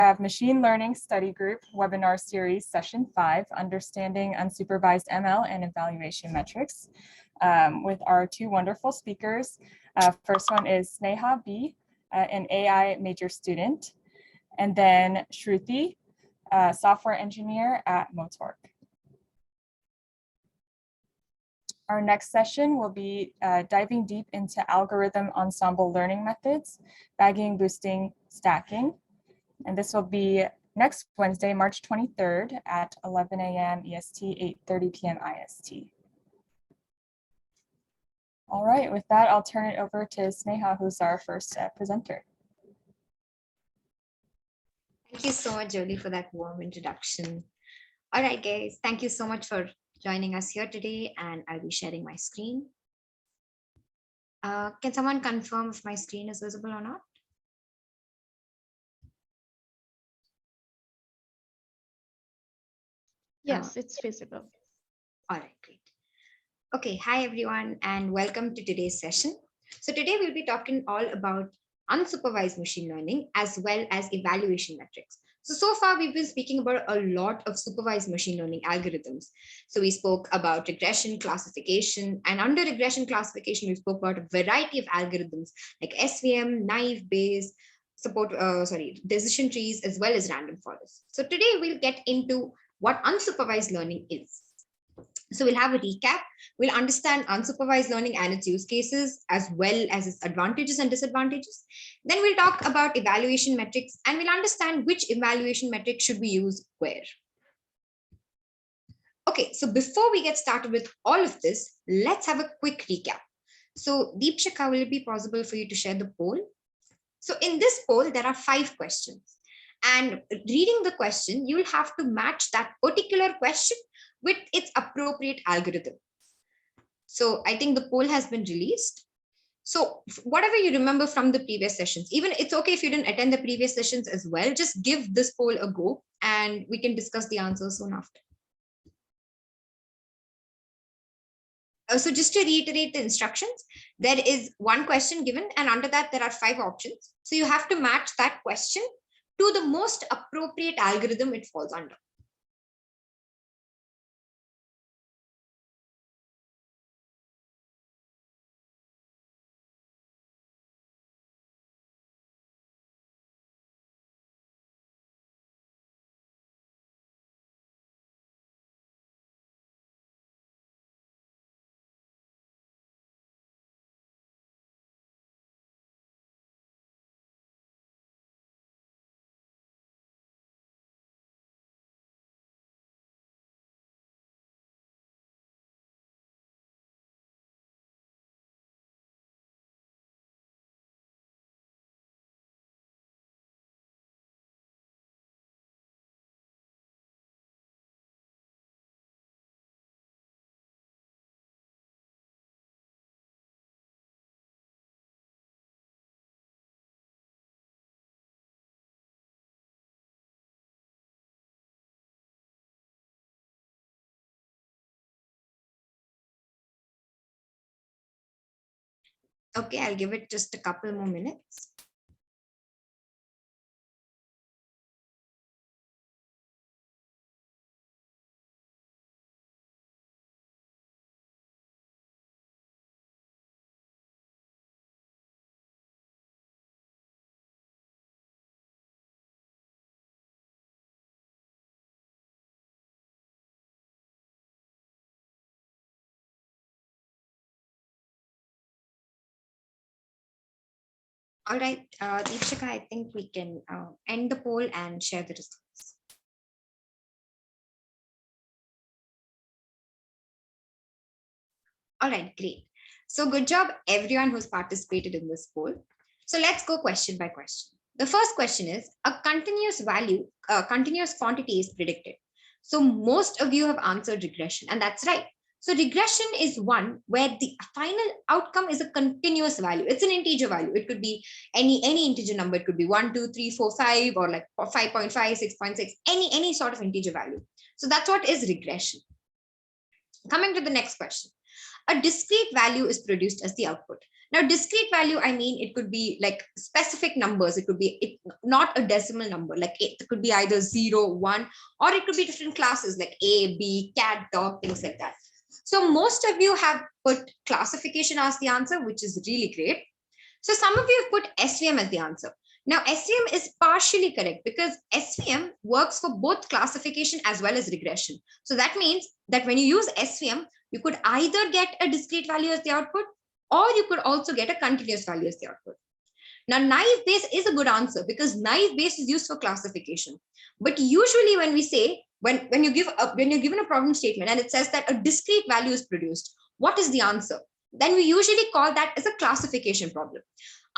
have Machine Learning Study Group Webinar Series Session 5, Understanding Unsupervised ML and Evaluation Metrics, with our two wonderful speakers. First one is Sneha B, an AI major student, and then Shruthi, software engineer at Motork. Our next session will be diving deep into algorithm ensemble learning methods, bagging, boosting, stacking. And this will be next Wednesday, March 23rd at 11 a.m. EST, 8:30 p.m. IST. All right, with that, I'll turn it over to Sneha, who's our first presenter. Thank you so much, Jolie, for that warm introduction. All right, guys, thank you so much for joining us here today, and I'll be sharing my screen. Can someone confirm if my screen is visible or not? Yes, it's visible. All right, great. Okay, hi everyone, and welcome to today's session. So today we'll be talking all about unsupervised machine learning as well as evaluation metrics. So far we've been speaking about a lot of supervised machine learning algorithms. So we spoke about regression classification, and under regression classification, we spoke about a variety of algorithms like SVM, naive Bayes, decision trees, as well as random forests. So today we'll get into what unsupervised learning is. So we'll have a recap. We'll understand unsupervised learning and its use cases, as well as its advantages and disadvantages. Then we'll talk about evaluation metrics, and we'll understand which evaluation metric should we use where. Okay, so before we get started with all of this, let's have a quick recap. So Deepshika, will it be possible for you to share the poll? So in this poll, there are 5 questions. And reading the question, you will have to match that particular question with its appropriate algorithm. So I think the poll has been released. So whatever you remember from the previous sessions, even it's okay if you didn't attend the previous sessions as well, just give this poll a go and we can discuss the answers soon after. So just to reiterate the instructions, there is one question given, and under that there are 5 options. So you have to match that question to the most appropriate algorithm it falls under. Okay, I'll give it just a couple more minutes. All right, Deepshika, I think we can end the poll and share the results. All right, great. So good job, everyone who's participated in this poll. So let's go question by question. The first question is, a continuous quantity is predicted. So most of you have answered regression, and that's right. So regression is one where the final outcome is a continuous value. It's an integer value. It could be any integer number. It could be 1, 2, 3, 4, 5, or like 5.5, 6.6, any sort of integer value. So that's what is regression. Coming to the next question. A discrete value is produced as the output. Now, discrete value, I mean, it could be like specific numbers. It could be not a decimal number, like it could be either 0, 1, or it could be different classes like A, B, cat, dog, things like that. So most of you have put classification as the answer, which is really great. So some of you have put SVM as the answer. Now, SVM is partially correct because SVM works for both classification as well as regression. So that means that when you use SVM, you could either get a discrete value as the output, or you could also get a continuous value as the output. Now, naive Bayes is a good answer because naive Bayes is used for classification. But usually when we say, when you're given a problem statement and it says that a discrete value is produced, what is the answer? Then we usually call that as a classification problem.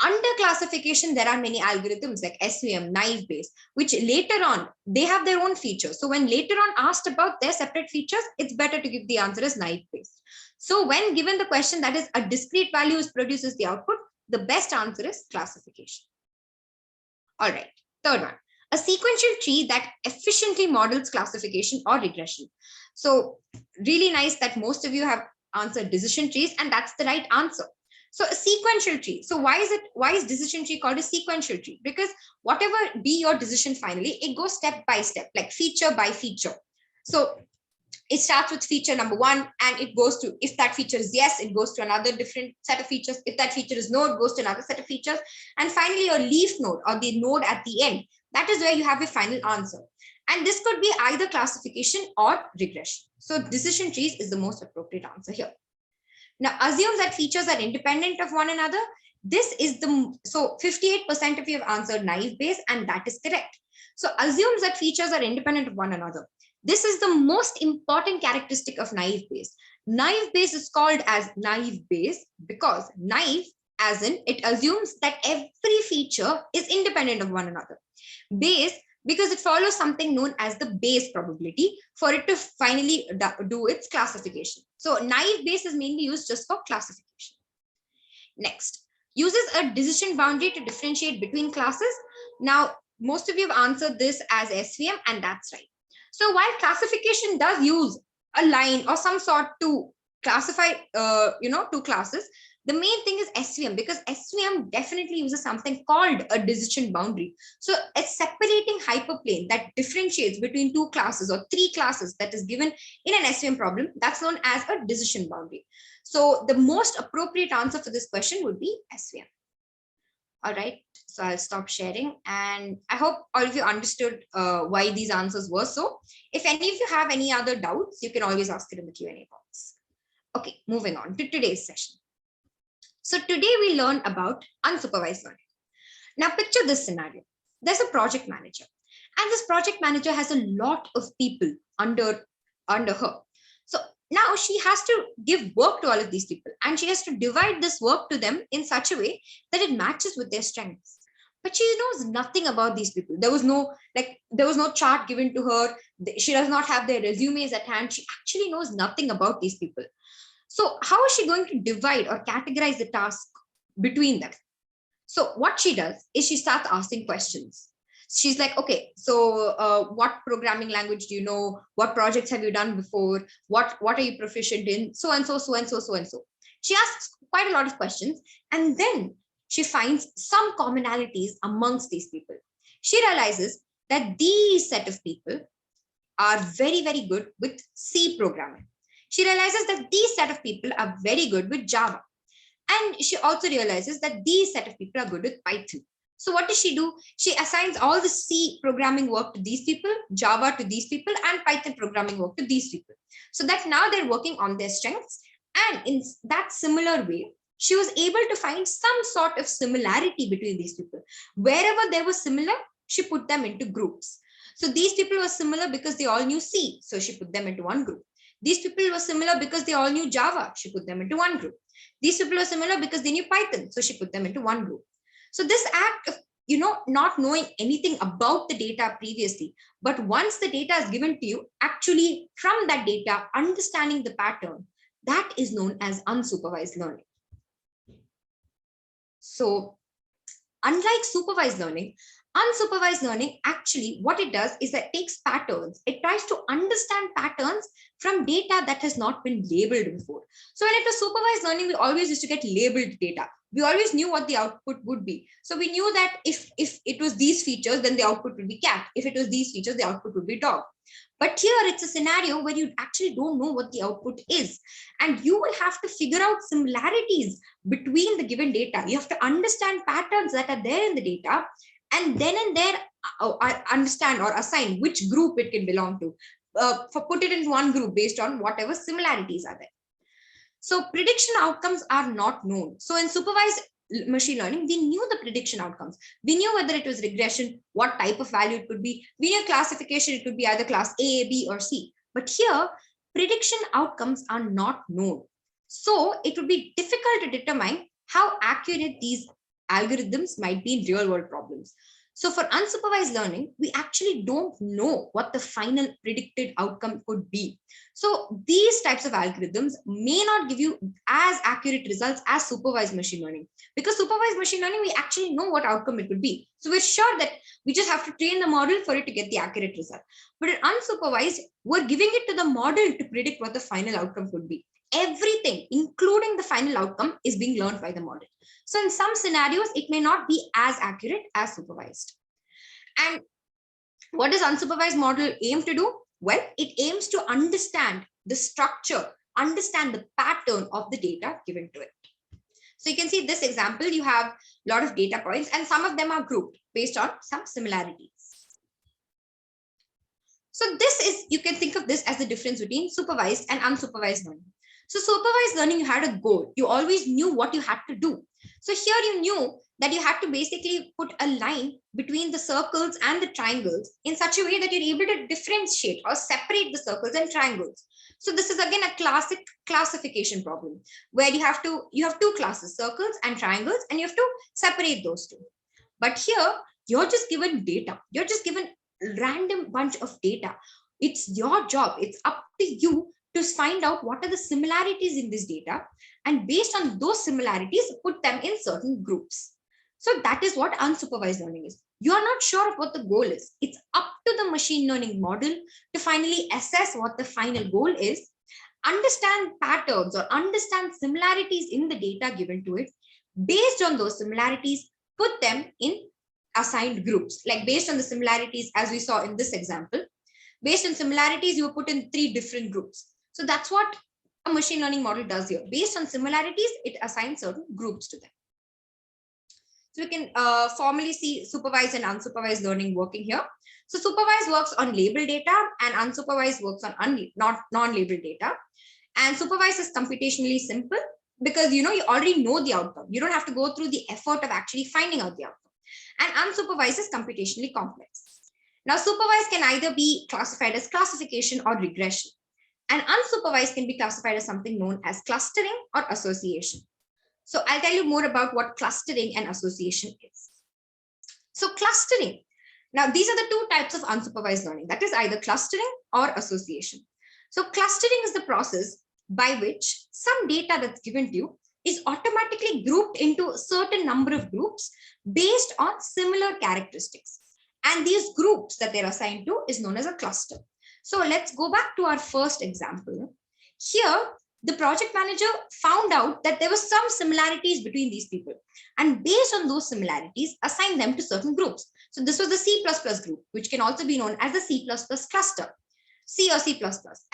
Under classification, there are many algorithms like SVM, naive Bayes, which later on, they have their own features. So when later on asked about their separate features, it's better to give the answer as naive Bayes. So when given the question that is a discrete value produces the output, the best answer is classification. All right, third one, a sequential tree that efficiently models classification or regression. So really nice that most of you have answered decision trees, and that's the right answer. So a sequential tree. So why is decision tree called a sequential tree? Because whatever be your decision finally, it goes step by step, like feature by feature. So it starts with feature number 1 and it goes to, if that feature is yes, it goes to another different set of features. If that feature is no, it goes to another set of features. And finally, your leaf node or the node at the end, that is where you have your final answer. And this could be either classification or regression. So decision trees is the most appropriate answer here. Now, assume that features are independent of one another. This is so 58% of you have answered naive Bayes, and that is correct. So assumes that features are independent of one another. This is the most important characteristic of naive Bayes. Naive Bayes is called as naive Bayes because naive, as in it assumes that every feature is independent of one another. Bayes, because it follows something known as the Bayes probability for it to finally do its classification. So naive Bayes is mainly used just for classification. Next, uses a decision boundary to differentiate between classes. Now, most of you have answered this as SVM, and that's right. So while classification does use a line or some sort to classify, two classes, the main thing is SVM, because SVM definitely uses something called a decision boundary. So it's separating hyperplane that differentiates between two classes or three classes that is given in an SVM problem. That's known as a decision boundary. So the most appropriate answer for this question would be SVM. All right, so I'll stop sharing, and I hope all of you understood why these answers were so. If any of you have any other doubts, you can always ask it in the Q&A box. Okay, moving on to today's session. So today we learn about unsupervised learning. Now picture this scenario. There's a project manager, and this project manager has a lot of people under her. So now she has to give work to all of these people, and she has to divide this work to them in such a way that it matches with their strengths. But she knows nothing about these people. There was no chart given to her. She does not have their resumes at hand. She actually knows nothing about these people. So how is she going to divide or categorize the task between them? So what she does is she starts asking questions. She's like, okay, so what programming language do you know? What projects have you done before? What are you proficient in? So and so, so and so, so and so. She asks quite a lot of questions, and then she finds some commonalities amongst these people. She realizes that these set of people are very, very good with C programming. She realizes that these set of people are very good with Java. And she also realizes that these set of people are good with Python. So what does she do? She assigns all the C programming work to these people, Java to these people, and Python programming work to these people. So that now they're working on their strengths. And in that similar way, she was able to find some sort of similarity between these people. Wherever they were similar, she put them into groups. So these people were similar because they all knew C. So she put them into one group. These people were similar because they all knew Java. She put them into one group. These people were similar because they knew Python. So she put them into one group. So this act of, not knowing anything about the data previously, but once the data is given to you, actually from that data, understanding the pattern, that is known as unsupervised learning. So unlike supervised learning, unsupervised learning, actually what it does is that it takes patterns. It tries to understand patterns from data that has not been labeled before. So when it was supervised learning, we always used to get labeled data. We always knew what the output would be. So we knew that if it was these features, then the output would be cat. If it was these features, the output would be dog. But here it's a scenario where you actually don't know what the output is. And you will have to figure out similarities between the given data. You have to understand patterns that are there in the data, and then and there understand or assign which group it can belong to. For put it in one group based on whatever similarities are there. So prediction outcomes are not known. So in supervised machine learning, we knew the prediction outcomes. We knew whether it was regression, what type of value it could be. We knew classification, it could be either class A, B, or C. But here, prediction outcomes are not known. So it would be difficult to determine how accurate these algorithms might be in real world problems. So for unsupervised learning, we actually don't know what the final predicted outcome could be. So these types of algorithms may not give you as accurate results as supervised machine learning, because supervised machine learning, we actually know what outcome it would be. So we're sure that we just have to train the model for it to get the accurate result. But in unsupervised, we're giving it to the model to predict what the final outcome could be. Everything, including the final outcome, is being learned by the model. So in some scenarios, it may not be as accurate as supervised. And what does unsupervised model aim to do? Well, it aims to understand the structure, understand the pattern of the data given to it. So you can see this example, you have a lot of data points and some of them are grouped based on some similarities. So this is, you can think of this as the difference between supervised and unsupervised learning. So supervised learning, you had a goal. You always knew what you had to do. So here you knew that you had to basically put a line between the circles and the triangles in such a way that you're able to differentiate or separate the circles and triangles. So this is again a classic classification problem where you have two classes, circles and triangles, and you have to separate those two. But here you're just given data. You're just given a random bunch of data. It's your job. It's up to you to find out what are the similarities in this data, and based on those similarities, put them in certain groups. So that is what unsupervised learning is. You are not sure of what the goal is. It's up to the machine learning model to finally assess what the final goal is, understand patterns or understand similarities in the data given to it. Based on those similarities, put them in assigned groups. Like based on the similarities, as we saw in this example, based on similarities, you put in 3 different groups. So that's what a machine learning model does here. Based on similarities, it assigns certain groups to them. So we can formally see supervised and unsupervised learning working here. So supervised works on labeled data and unsupervised works on non-labeled data. And supervised is computationally simple because you already know the outcome. You don't have to go through the effort of actually finding out the outcome. And unsupervised is computationally complex. Now supervised can either be classified as classification or regression. And unsupervised can be classified as something known as clustering or association. So I'll tell you more about what clustering and association is. So clustering. Now these are the 2 types of unsupervised learning. That is either clustering or association. So clustering is the process by which some data that's given to you is automatically grouped into a certain number of groups based on similar characteristics. And these groups that they're assigned to is known as a cluster. So let's go back to our first example. Here, the project manager found out that there were some similarities between these people. And based on those similarities, assigned them to certain groups. So this was the C++ group, which can also be known as the C++ cluster, C or C++.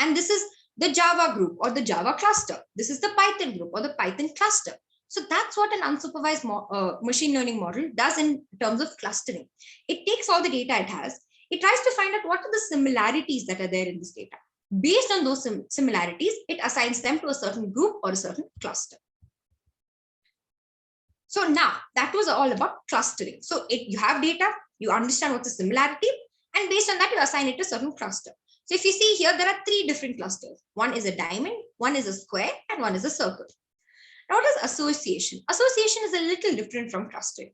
And this is the Java group or the Java cluster. This is the Python group or the Python cluster. So that's what an unsupervised machine learning model does in terms of clustering. It takes all the data it has. It tries to find out what are the similarities that are there in this data. Based on those similarities, it assigns them to a certain group or a certain cluster. So now that was all about clustering. So you have data, you understand what's the similarity, and based on that, you assign it to a certain cluster. So if you see here, there are 3 different clusters. One is a diamond, one is a square, and one is a circle. Now what is association? Association is a little different from clustering.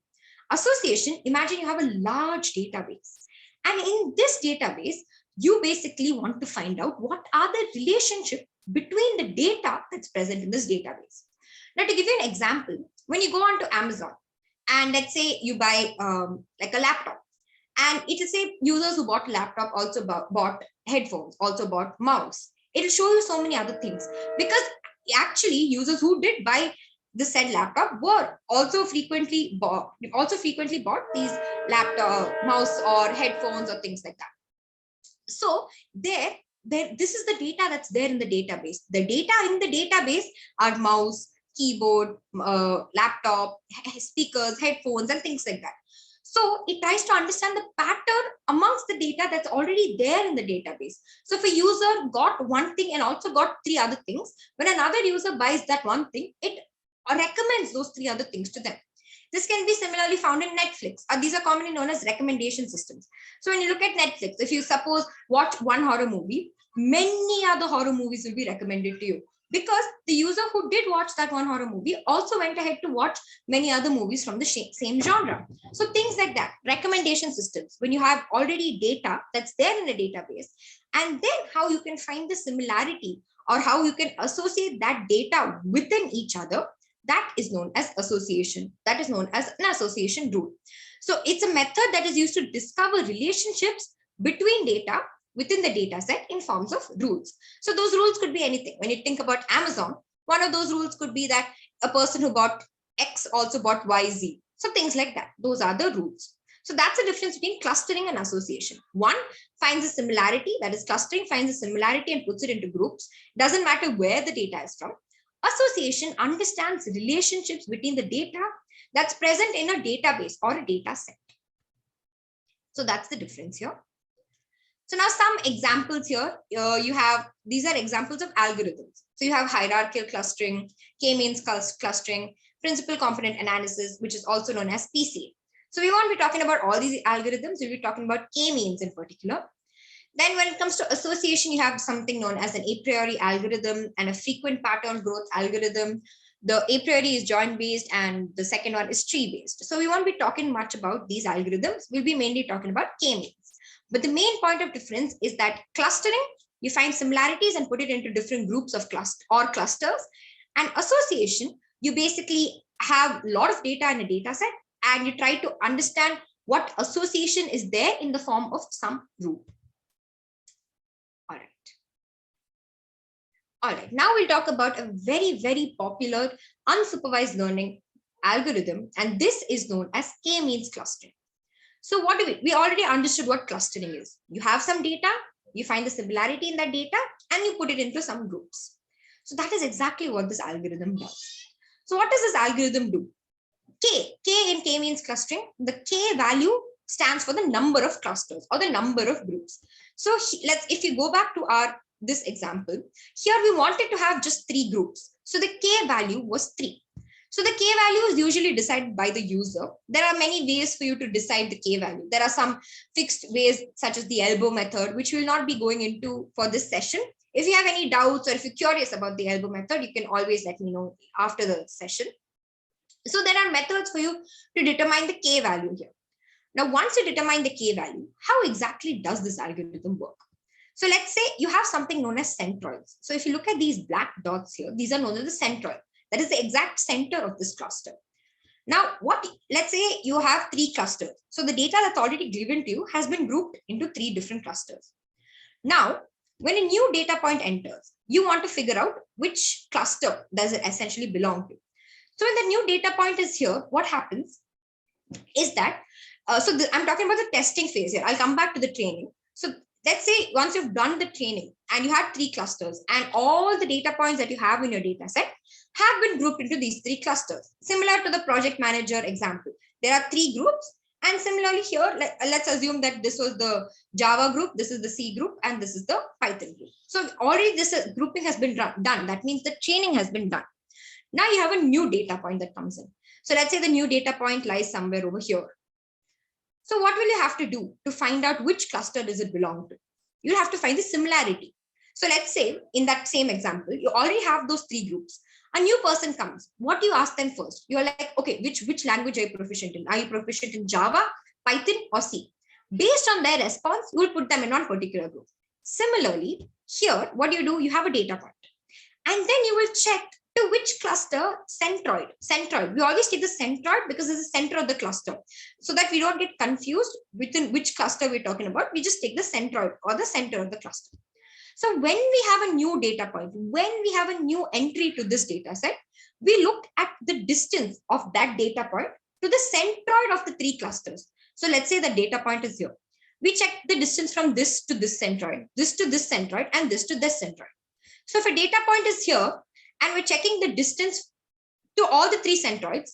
Association, imagine you have a large database. And in this database, you basically want to find out what are the relationship between the data that's present in this database. Now, to give you an example, when you go on to Amazon and let's say you buy like a laptop, and it will say users who bought a laptop also bought headphones, also bought mouse. It will show you so many other things because actually users who did buy the said laptop were also frequently bought these laptop, mouse or headphones or things like that. So this is the data that's there in the database. The data in the database are mouse, keyboard, laptop, speakers, headphones, and things like that. So it tries to understand the pattern amongst the data that's already there in the database. So if a user got one thing and also got three other things, when another user buys that one thing, it recommends those three other things to them. This can be similarly found in Netflix. These are commonly known as recommendation systems. So when you look at Netflix, if you suppose watch one horror movie, many other horror movies will be recommended to you, because the user who did watch that one horror movie also went ahead to watch many other movies from the same genre. So things like that, recommendation systems, when you have already data that's there in the database, and then how you can find the similarity or how you can associate that data within each other, that is known as association. That is known as an association rule. So it's a method that is used to discover relationships between data within the data set in forms of rules. So those rules could be anything. When you think about Amazon, one of those rules could be that a person who bought X also bought YZ. So things like that. Those are the rules. So that's the difference between clustering and association. One finds a similarity, that is clustering finds a similarity and puts it into groups. Doesn't matter where the data is from. Association understands relationships between the data that's present in a database or a data set. So that's the difference here. So now some examples here, these are examples of algorithms. So you have hierarchical clustering, k-means clustering, principal component analysis, which is also known as PCA. So we won't be talking about all these algorithms, we'll be talking about k-means in particular. Then when it comes to association, you have something known as an a priori algorithm and a frequent pattern growth algorithm. The a priori is joint based and the second one is tree based. So we won't be talking much about these algorithms. We'll be mainly talking about k-means. But the main point of difference is that clustering, you find similarities and put it into different groups of clusters. And association, you basically have a lot of data in a data set and you try to understand what association is there in the form of some rule. All right, now we'll talk about a very, very popular unsupervised learning algorithm, and this is known as k-means clustering. So what do we already understood what clustering is. You have some data, you find the similarity in that data, and you put it into some groups. So that is exactly what this algorithm does. So what does this algorithm do? K in k-means clustering, the K value stands for the number of clusters or the number of groups. So if you go back to this example, here we wanted to have just 3 groups. So the K value was 3. So the K value is usually decided by the user. There are many ways for you to decide the K value. There are some fixed ways such as the elbow method, which we'll not be going into for this session. If you have any doubts or if you're curious about the elbow method, you can always let me know after the session. So there are methods for you to determine the K value here. Now, once you determine the K value, how exactly does this algorithm work? So let's say you have something known as centroids. So if you look at these black dots here, these are known as the centroid. That is the exact center of this cluster. Now, let's say you have 3 clusters. So the data that's already given to you has been grouped into 3 different clusters. Now, when a new data point enters, you want to figure out which cluster does it essentially belong to. So when the new data point is here, what happens is that, I'm talking about the testing phase here. I'll come back to the training. So let's say once you've done the training and you have 3 clusters and all the data points that you have in your data set have been grouped into these 3 clusters. Similar to the project manager example, there are 3 groups. And similarly here, let's assume that this was the Java group, this is the C group, and this is the Python group. So already this grouping has been done. That means the training has been done. Now you have a new data point that comes in. So let's say the new data point lies somewhere over here. So what will you have to do to find out which cluster does it belong to? You'll have to find the similarity. So let's say in that same example, you already have those 3 groups. A new person comes. What do you ask them first? You're like, okay, which language are you proficient in? Are you proficient in Java, Python, or C? Based on their response, you will put them in one particular group. Similarly, here, what do? You have a data point. And then you will check to which cluster centroid. We always take the centroid because it's the center of the cluster. So that we don't get confused within which cluster we're talking about. We just take the centroid or the center of the cluster. So when we have a new data point, when we have a new entry to this data set, we looked at the distance of that data point to the centroid of the three clusters. So let's say the data point is here. We check the distance from this to this centroid, this to this centroid, and this to this centroid. So if a data point is here and we're checking the distance to all the three centroids,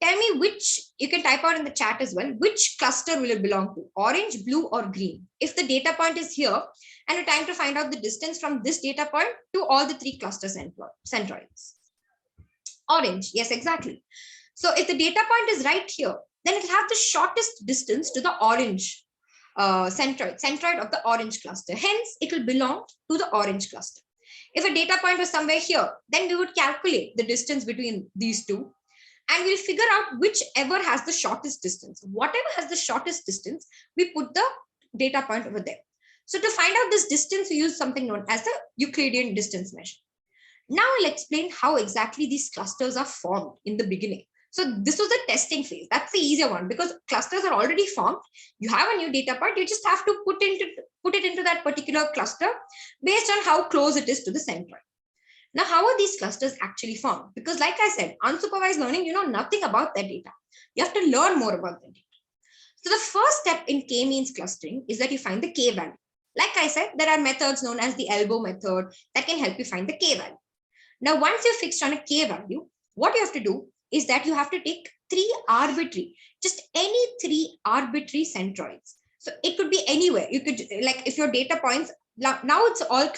tell me which, you can type out in the chat as well, which cluster will it belong to, orange, blue, or green? If the data point is here and we're trying to find out the distance from this data point to all the three cluster centroids. Orange, yes, exactly. So if the data point is right here, then it will have the shortest distance to the orange centroid of the orange cluster. Hence, it will belong to the orange cluster. If a data point was somewhere here, then we would calculate the distance between these two, and we'll figure out whichever has the shortest distance. Whatever has the shortest distance, we put the data point over there. So to find out this distance, we use something known as the Euclidean distance measure. Now I'll explain how exactly these clusters are formed in the beginning. So this was the testing phase. That's the easier one because clusters are already formed. You have a new data point. You just have to put it into that particular cluster based on how close it is to the centroid. Now, how are these clusters actually formed? Because like I said, unsupervised learning, you know nothing about that data. You have to learn more about the data. So the first step in k-means clustering is that you find the k value. Like I said, there are methods known as the elbow method that can help you find the k value. Now, once you're fixed on a k value, what you have to do is that you have to take just any three arbitrary centroids. So it could be anywhere. You could, like, if your data points, now it's all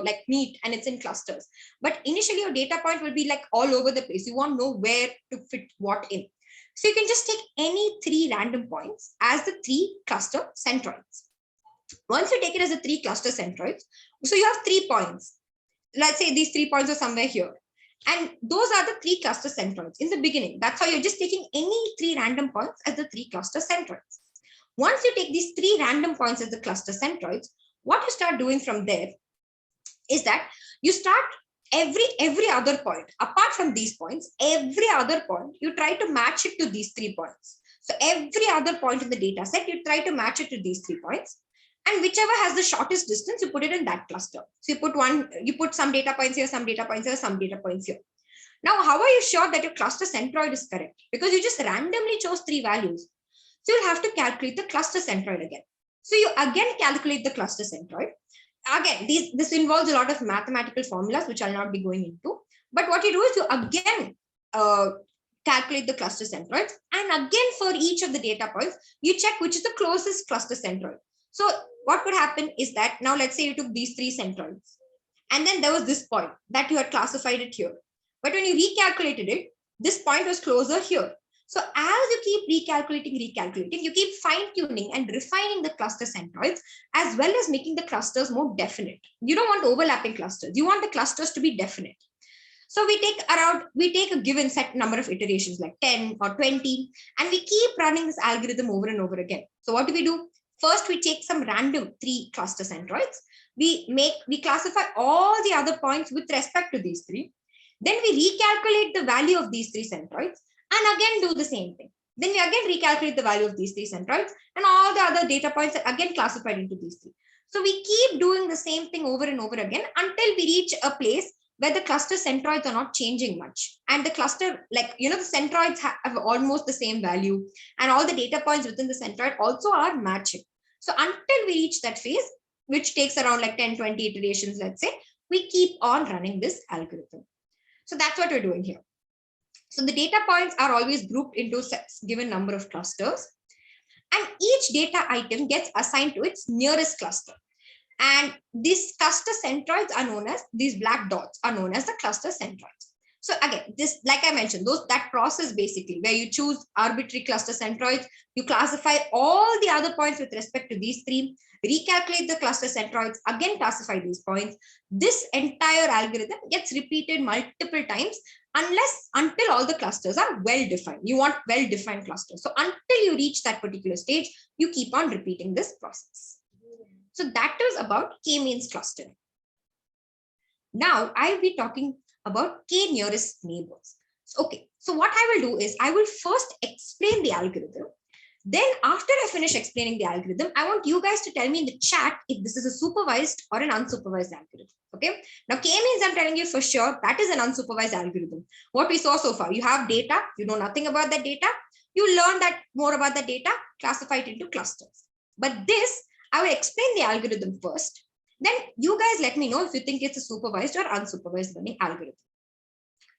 like neat and it's in clusters. But initially your data point will be like all over the place. You won't know where to fit what in. So you can just take any three random points as the three cluster centroids. Once you take it as the three cluster centroids, so you have 3 points. Let's say these 3 points are somewhere here. And those are the three cluster centroids in the beginning. That's how you're just taking any 3 random points as the 3 cluster centroids. Once you take these 3 random points as the cluster centroids, what you start doing from there is that you start every other point, apart from these points, every other point, you try to match it to these 3 points. So every other point in the data set, you try to match it to these 3 points. And whichever has the shortest distance, you put it in that cluster. So you put some data points here, some data points here, some data points here. Now, how are you sure that your cluster centroid is correct? Because you just randomly chose 3 values. So you'll have to calculate the cluster centroid again. So you again calculate the cluster centroid. Again, this involves a lot of mathematical formulas, which I'll not be going into. But what you do is you again calculate the cluster centroids. And again, for each of the data points, you check which is the closest cluster centroid. So what could happen is that now let's say you took these 3 centroids. And then there was this point that you had classified it here. But when you recalculated it, this point was closer here. So as you keep recalculating, you keep fine-tuning and refining the cluster centroids, as well as making the clusters more definite. You don't want overlapping clusters. You want the clusters to be definite. So we take a given set number of iterations, like 10 or 20, and we keep running this algorithm over and over again. So what do? First, we take some random 3 cluster centroids. We classify all the other points with respect to these 3. Then we recalculate the value of these 3 centroids and again do the same thing. Then we again recalculate the value of these 3 centroids and all the other data points are again classified into these 3. So we keep doing the same thing over and over again until we reach a place where the cluster centroids are not changing much. And the cluster, like, the centroids have almost the same value and all the data points within the centroid also are matching. So until we reach that phase, which takes around like 10, 20 iterations, let's say, we keep on running this algorithm. So that's what we're doing here. So the data points are always grouped into sets, given number of clusters. And each data item gets assigned to its nearest cluster. And these cluster centroids are known as, these black dots are known as the cluster centroids. So again, this, like I mentioned, that process basically where you choose arbitrary cluster centroids, you classify all the other points with respect to these 3, recalculate the cluster centroids, again classify these points. This entire algorithm gets repeated multiple times until all the clusters are well-defined. You want well-defined clusters. So until you reach that particular stage, you keep on repeating this process. So that is about k-means clustering. Now I'll be talking about k nearest neighbors. Okay, so what I will do is I will first explain the algorithm. Then after I finish explaining the algorithm, I want you guys to tell me in the chat if this is a supervised or an unsupervised algorithm. Okay. Now K means I'm telling you for sure that is an unsupervised algorithm. What we saw so far, you have data, you know nothing about that data. You learn that more about the data, classify it into clusters. But this, I will explain the algorithm first. Then you guys let me know if you think it's a supervised or unsupervised learning algorithm.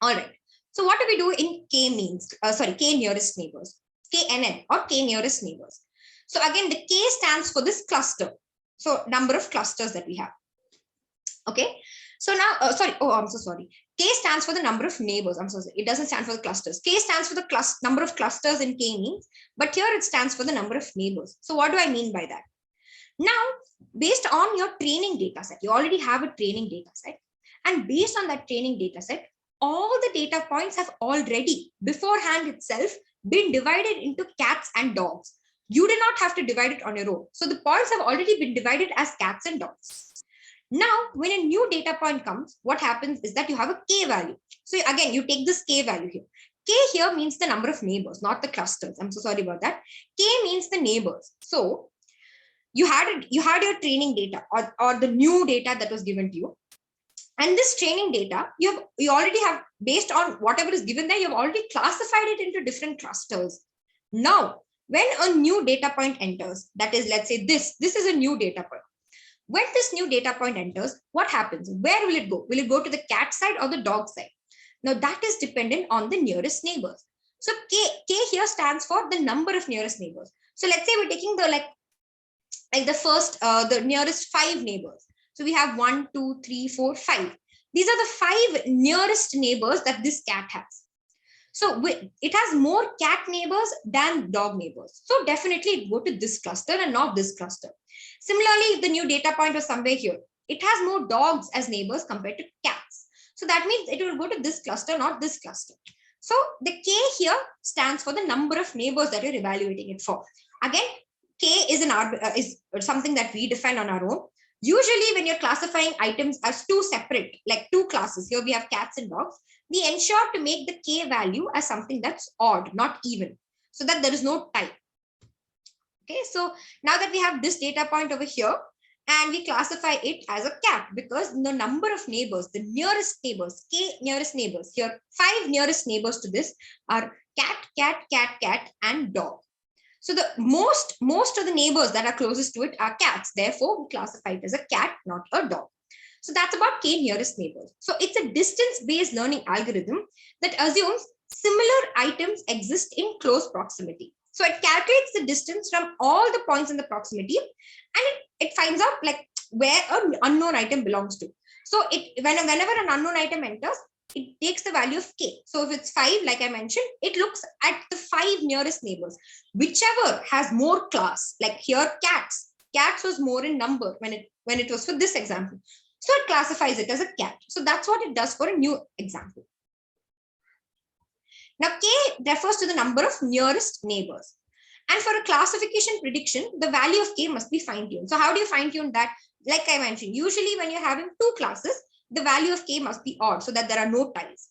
All right. So what do we do in K means, K nearest neighbors, KNN or K nearest neighbors. So again, the K stands for this cluster. So number of clusters that we have. Okay. So now, I'm so sorry. K stands for the number of neighbors. I'm so sorry. It doesn't stand for the clusters. K stands for the number of clusters in K means, but here it stands for the number of neighbors. So what do I mean by that? Now, based on your training data set, you already have a training data set. And based on that training data set, all the data points have already beforehand itself been divided into cats and dogs. You did not have to divide it on your own. So the points have already been divided as cats and dogs. Now, when a new data point comes, what happens is that you have a K value. So again, you take this K value here. K here means the number of neighbors, not the clusters. I'm so sorry about that. K means the neighbors. So you had your training data or the new data that was given to you. And this training data, you already have, based on whatever is given there, you've already classified it into different clusters. Now, when a new data point enters, that is, let's say this is a new data point. When this new data point enters, what happens? Where will it go? Will it go to the cat side or the dog side? Now that is dependent on the nearest neighbors. So K here stands for the number of nearest neighbors. So let's say we're taking the the nearest 5 neighbors. So we have 1, 2, 3, 4, 5. These are the 5 nearest neighbors that this cat has. So it has more cat neighbors than dog neighbors. So definitely it go to this cluster and not this cluster. Similarly, if the new data point was somewhere here, it has more dogs as neighbors compared to cats. So that means it will go to this cluster, not this cluster. So the K here stands for the number of neighbors that you're evaluating it for. Again, K is something that we define on our own. Usually when you're classifying items as 2 separate, like 2 classes, here we have cats and dogs, we ensure to make the K value as something that's odd, not even, so that there is no type. Okay, so now that we have this data point over here, and we classify it as a cat because the number of neighbors, the nearest neighbors, K nearest neighbors, here 5 nearest neighbors to this are cat, and dog. So the most of the neighbors that are closest to it are cats. Therefore, we classify it as a cat, not a dog. So that's about K nearest neighbors. So it's a distance-based learning algorithm that assumes similar items exist in close proximity. So it calculates the distance from all the points in the proximity, and it finds out like where an unknown item belongs to. So whenever an unknown item enters, it takes the value of K. So if it's 5, like I mentioned, it looks at the 5 nearest neighbors, whichever has more class. Like here, cats was more in number when it was for this example. So it classifies it as a cat. So that's what it does for a new example. Now K refers to the number of nearest neighbors. And for a classification prediction, the value of K must be fine-tuned. So how do you fine-tune that? Like I mentioned, usually when you're having 2 classes, the value of K must be odd so that there are no ties.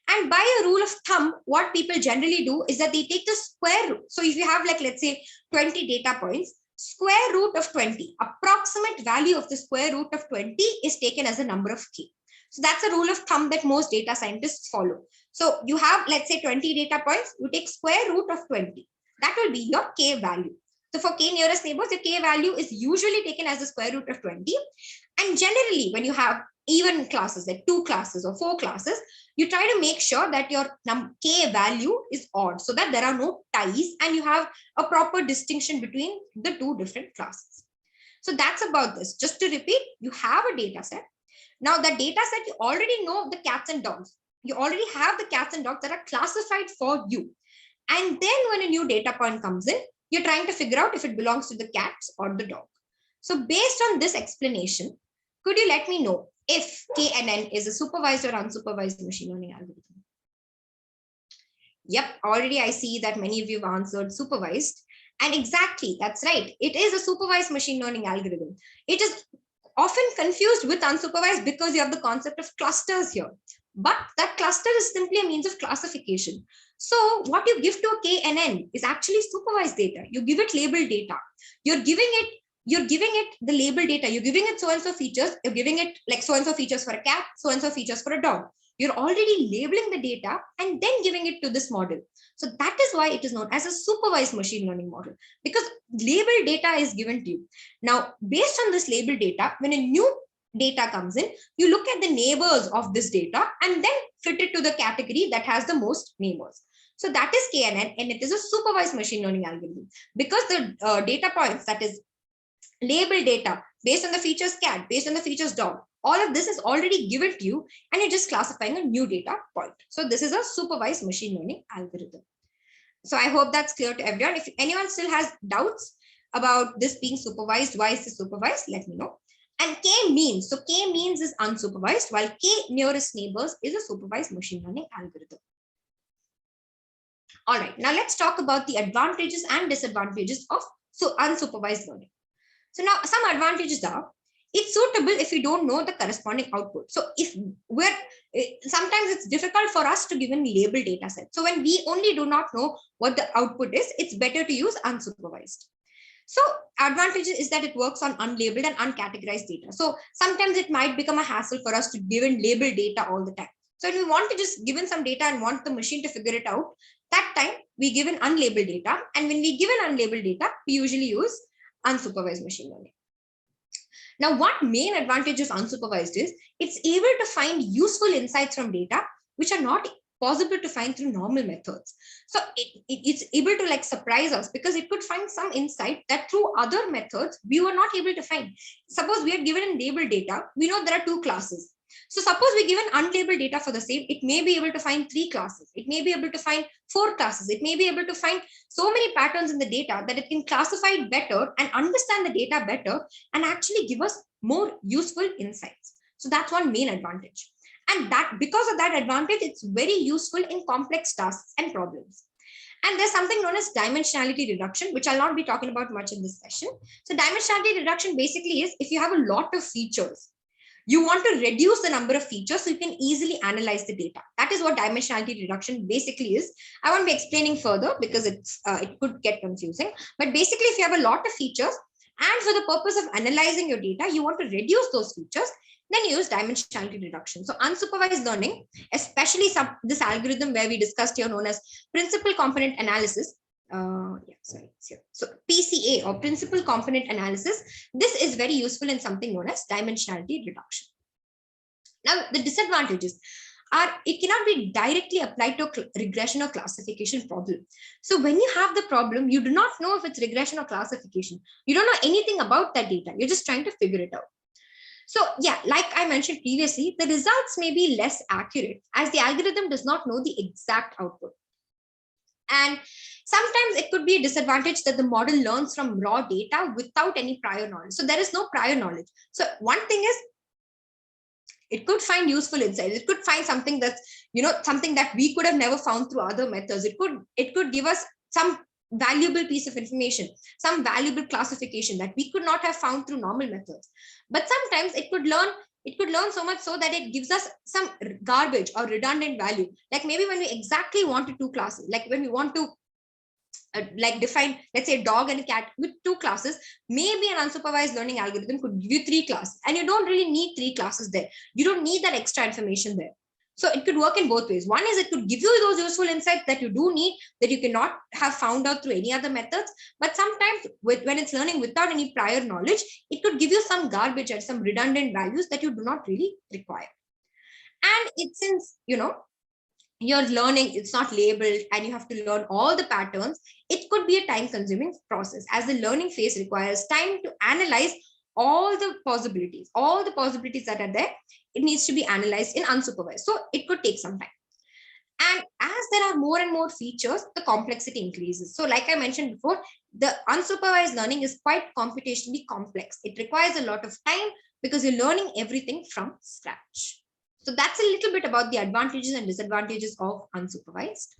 And by a rule of thumb, what people generally do is that they take the square root. So if you have like, let's say 20 data points, square root of 20, approximate value of the square root of 20 is taken as a number of K. So that's a rule of thumb that most data scientists follow. So you have, let's say 20 data points, you take square root of 20. That will be your K value. So for K nearest neighbors, your K value is usually taken as the square root of 20. And generally, when you have even classes, like 2 classes or 4 classes, you try to make sure that your K value is odd so that there are no ties and you have a proper distinction between the 2 different classes. So that's about this. Just to repeat, you have a data set. Now that data set, you already know the cats and dogs. You already have the cats and dogs that are classified for you. And then when a new data point comes in, you're trying to figure out if it belongs to the cats or the dog. So based on this explanation, could you let me know if KNN is a supervised or unsupervised machine learning algorithm? Yep, already I see that many of you have answered supervised. And exactly, that's right. It is a supervised machine learning algorithm. It is often confused with unsupervised because you have the concept of clusters here. but that cluster is simply a means of classification. So what you give to a K and N is actually supervised data. You give it labeled data. You're giving it the label data. You're giving it so and so features. You're giving it like so and so features for a cat, so and so features for a dog. You're already labeling the data and then giving it to this model. So that is why it is known as a supervised machine learning model, because labeled data is given to you. Now, based on this labeled data, when a new data comes in, you look at the neighbors of this data and then fit it to the category that has the most neighbors. So that is KNN, and it is a supervised machine learning algorithm, because the data points, that is labeled data based on the features cat, based on the features dog, all of this is already given to you and you're just classifying a new data point. So this is a supervised machine learning algorithm. So I hope that's clear to everyone. If anyone still has doubts about this being supervised, why is this supervised, let me know. And K-means, so K-means is unsupervised, while K nearest neighbors is a supervised machine learning algorithm. All right, now let's talk about the advantages and disadvantages of unsupervised learning. So now some advantages are, it's suitable if we don't know the corresponding output. So if sometimes it's difficult for us to give a labeled data set. So when we only do not know what the output is, it's better to use unsupervised. So advantage is that it works on unlabeled and uncategorized data. So sometimes it might become a hassle for us to give in labeled data all the time. So if we want to just give in some data and want the machine to figure it out, that time we give in unlabeled data. And when we give in unlabeled data, we usually use unsupervised machine learning. Now, what main advantage of unsupervised is, it's able to find useful insights from data which are not possible to find through normal methods. So it's able to like surprise us, because it could find some insight that through other methods we were not able to find. Suppose we are given in labeled data, we know there are two classes. So suppose we give an unlabeled data for the same, it may be able to find 3 classes. It may be able to find 4 classes. It may be able to find so many patterns in the data that it can classify it better and understand the data better and actually give us more useful insights. So that's one main advantage. And that because of that advantage, it's very useful in complex tasks and problems. And there's something known as dimensionality reduction, which I'll not be talking about much in this session. So dimensionality reduction basically is, if you have a lot of features, you want to reduce the number of features so you can easily analyze the data. That is what dimensionality reduction basically is. I won't be explaining further because it could get confusing. But basically, if you have a lot of features and for the purpose of analyzing your data, you want to reduce those features, then you use dimensionality reduction. So unsupervised learning, especially this algorithm where we discussed here known as principal component analysis, so PCA, or principal component analysis, this is very useful in something known as dimensionality reduction. Now, the disadvantages are, it cannot be directly applied to a regression or classification problem. So when you have the problem, you do not know if it's regression or classification. You don't know anything about that data. You're just trying to figure it out. So yeah, like I mentioned previously, the results may be less accurate as the algorithm does not know the exact output. And sometimes it could be a disadvantage that the model learns from raw data without any prior knowledge. So there is no prior knowledge. So one thing is, it could find useful insights. It could find something that's, something that we could have never found through other methods. It could give us some valuable piece of information, some valuable classification that we could not have found through normal methods. But sometimes it could learn so much so that it gives us some garbage or redundant value. Like maybe when we exactly wanted 2 classes, like when we want to define, let's say, dog and a cat with 2 classes, maybe an unsupervised learning algorithm could give you 3 classes, and you don't really need 3 classes there. You don't need that extra information there. So it could work in both ways. One is, it could give you those useful insights that you do need, that you cannot have found out through any other methods. But sometimes when it's learning without any prior knowledge, it could give you some garbage and some redundant values that you do not really require. And it's, since, you're learning, it's not labeled, and you have to learn all the patterns, it could be a time consuming process, as the learning phase requires time to analyze all the possibilities that are there. It needs to be analyzed in unsupervised. So it could take some time. And as there are more and more features, the complexity increases. So like I mentioned before, the unsupervised learning is quite computationally complex. It requires a lot of time because you're learning everything from scratch. So that's a little bit about the advantages and disadvantages of unsupervised.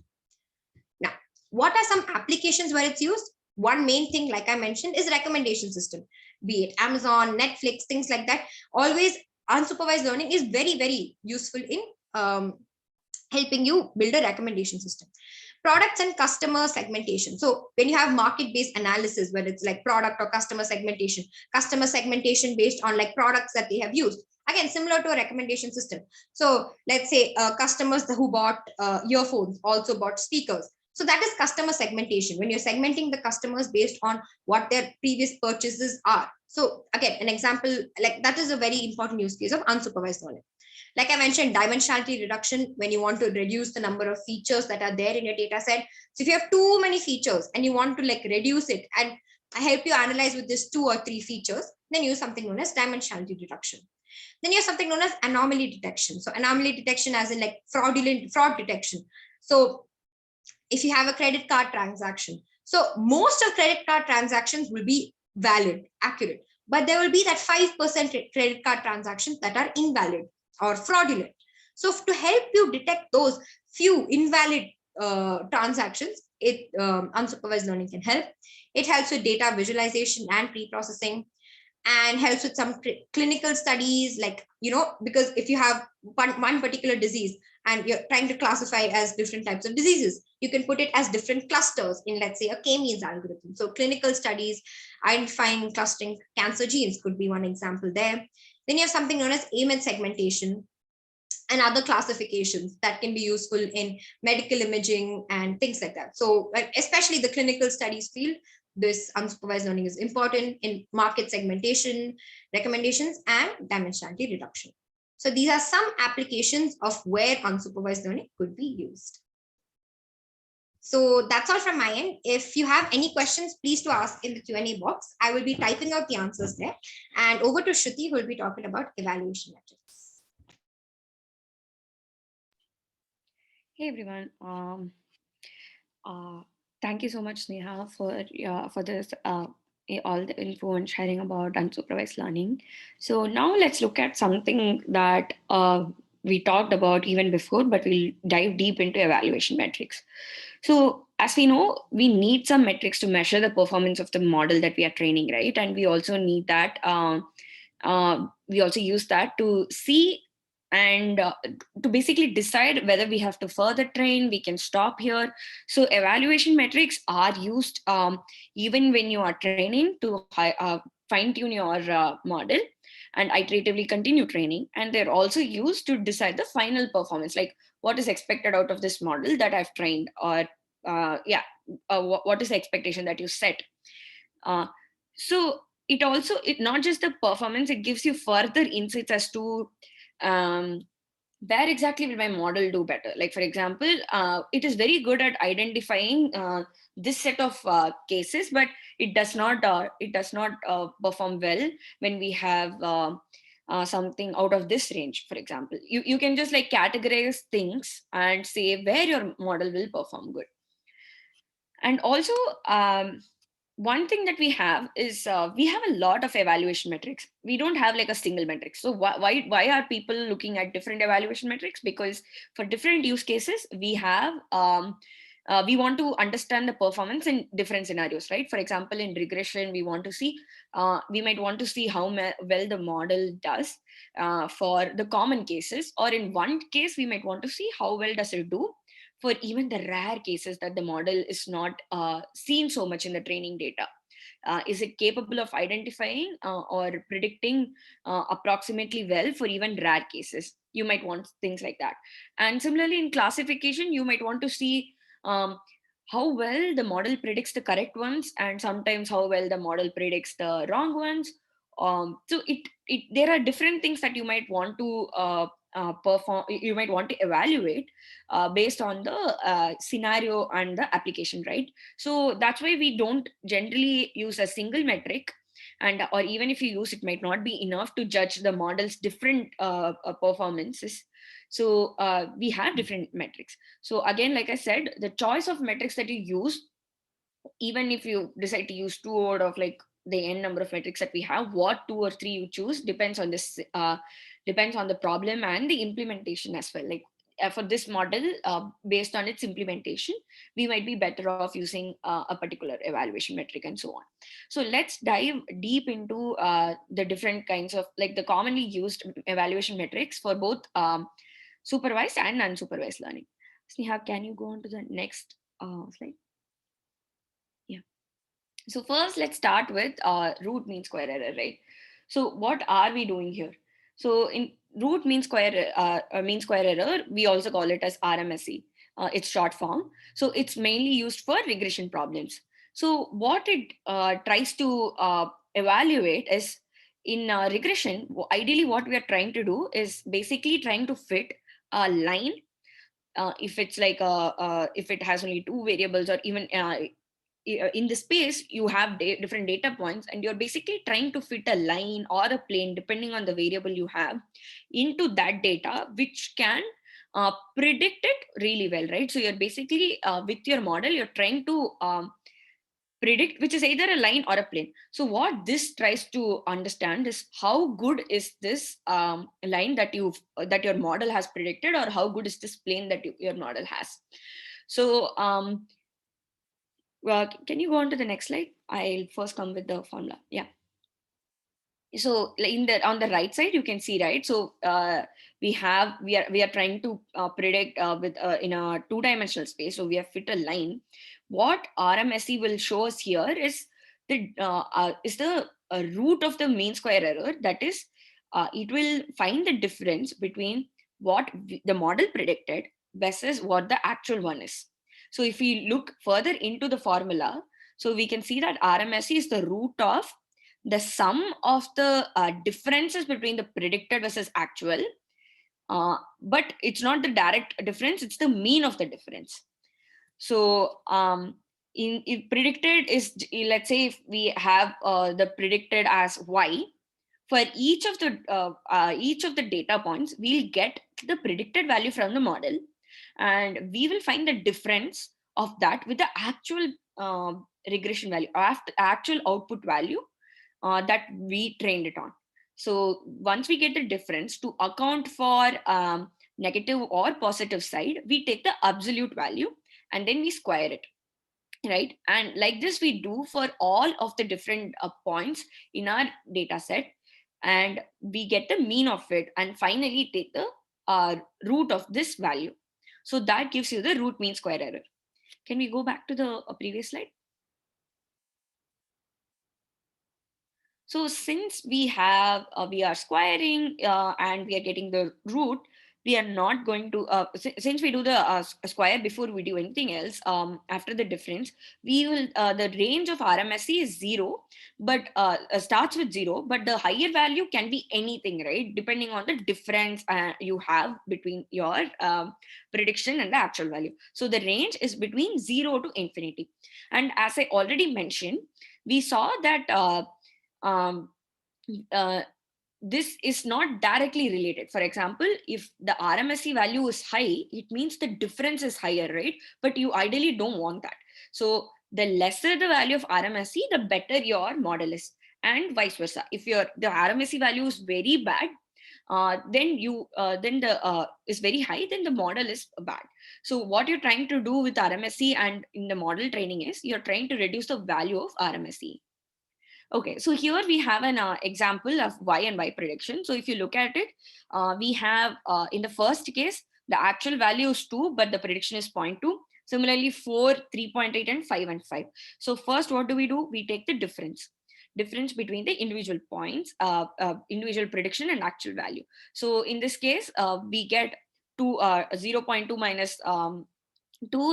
Now, what are some applications where it's used? One main thing, like I mentioned, is recommendation system, be it Amazon, Netflix, things like that. Always unsupervised learning is very, very useful in helping you build a recommendation system. Products and customer segmentation. So when you have market-based analysis, whether it's like product or customer segmentation based on like products that they have used. Again, similar to a recommendation system. So let's say customers who bought earphones also bought speakers. So that is customer segmentation, when you're segmenting the customers based on what their previous purchases are. So again, an example, like that is a very important use case of unsupervised learning. Like I mentioned, dimensionality reduction, when you want to reduce the number of features that are there in your data set. So if you have too many features and you want to like reduce it, and I help you analyze with this 2 or 3 features, then use something known as dimensionality reduction. Then you have something known as anomaly detection. So anomaly detection as in like fraud detection. So if you have a credit card transaction, so most of credit card transactions will be valid, accurate, but there will be that 5% credit card transactions that are invalid or fraudulent. So to help you detect those few invalid transactions, unsupervised learning can help. It helps with data visualization and pre-processing, and helps with some clinical studies, like, because if you have one particular disease and you're trying to classify as different types of diseases, you can put it as different clusters in, let's say, a K-means algorithm. So clinical studies, identifying clustering cancer genes could be one example there. Then you have something known as aim segmentation and other classifications that can be useful in medical imaging and things like that. So especially the clinical studies field, this unsupervised learning is important in market segmentation, recommendations, and dimensionality reduction. So these are some applications of where unsupervised learning could be used. So that's all from my end. If you have any questions, please to ask in the Q&A box. I will be typing out the answers there. And over to Shruthi, who will be talking about evaluation metrics. Hey everyone. Thank you so much, Sneha, for this all the info and sharing about unsupervised learning. So now let's look at something that we talked about even before, but we'll dive deep into evaluation metrics. So as we know, we need some metrics to measure the performance of the model that we are training, right? And we also need that. We also use that to see and to basically decide whether we have to further train, we can stop here. So evaluation metrics are used even when you are training to fine tune your model and iteratively continue training. And they're also used to decide the final performance, like what is expected out of this model that I've trained, or what is the expectation that you set. So it not just the performance, it gives you further insights as to where exactly will my model do better. Like for example, it is very good at identifying this set of cases, but it does not perform well when we have something out of this range. For example, you can just like categorize things and say where your model will perform good. And also one thing that we have is we have a lot of evaluation metrics. We don't have like a single metric. So why are people looking at different evaluation metrics? Because for different use cases, we have we want to understand the performance in different scenarios, right? For example, in regression, we want to see we might want to see how well the model does for the common cases, or in one case we might want to see how well does it do for even the rare cases that the model is not seen so much in the training data. Is it capable of identifying or predicting approximately well for even rare cases? You might want things like that. And similarly, in classification, you might want to see how well the model predicts the correct ones, and sometimes how well the model predicts the wrong ones. So there are different things that you might want to perform, you might want to evaluate based on the scenario and the application, right? So that's why we don't generally use a single metric, and or even if you use it, might not be enough to judge the model's different performances. So we have different metrics. So again, like I said, the choice of metrics that you use, even if you decide to use two out of like the n number of metrics that we have, what 2 or 3 you choose depends on this depends on the problem and the implementation as well. Like for this model, based on its implementation, we might be better off using a particular evaluation metric and so on. So let's dive deep into the different kinds of like the commonly used evaluation metrics for both supervised and unsupervised learning. Sneha, can you go on to the next slide? Yeah. So first, let's start with root mean square error, right? So what are we doing here? So in root mean square error, we also call it as RMSE. It's short form. So it's mainly used for regression problems. So what it tries to evaluate is in regression, ideally what we are trying to do is basically trying to fit a line. If it's like if it has only two variables, or even in the space you have different data points, and you're basically trying to fit a line or a plane depending on the variable you have into that data, which can predict it really well, right? So you're basically with your model, you're trying to predict which is either a line or a plane. So what this tries to understand is how good is this line that your model has predicted, or how good is this plane that your model has. So well, can you go on to the next slide? I'll first come with the formula. Yeah. So in the on the right side you can see, right? So we are trying to predict with in a two-dimensional space. So we have fit a line. What RMSE will show us here is the root of the mean square error. That is, it will find the difference between what the model predicted versus what the actual one is. So if we look further into the formula, so we can see that RMSE is the root of the sum of the differences between the predicted versus actual, but it's not the direct difference, it's the mean of the difference. So if predicted is, let's say if we have the predicted as y, for each of the data points we'll get the predicted value from the model, and we will find the difference of that with the actual regression value, or actual output value that we trained it on. So once we get the difference, to account for negative or positive side, we take the absolute value and then we square it, right? And like this we do for all of the different points in our data set, and we get the mean of it, and finally take the root of this value. So that gives you the root mean square error. Can we go back to the previous slide? So since we are squaring and we are getting the root, we are not going to, since we do the square before we do anything else, after the difference, we will, the range of RMSE is 0, but starts with 0, but the higher value can be anything, right? Depending on the difference you have between your prediction and the actual value. So the range is between 0 to infinity. And as I already mentioned, we saw that um, uh, this is not directly related. For example, if the RMSE value is high, it means the difference is higher, right? But you ideally don't want that. So the lesser the value of RMSE, the better your model is, and vice versa. If the RMSE value is very bad, then the is very high, then the model is bad. So what you're trying to do with RMSE and in the model training is you're trying to reduce the value of RMSE. Okay, so here we have an example of y and y prediction. So if you look at it, we have in the first case, the actual value is 2, but the prediction is 0.2. Similarly, 4, 3.8, and 5 and 5. So first, what do? We take the difference between the individual points, individual prediction and actual value. So in this case, we get 0.2 minus 2,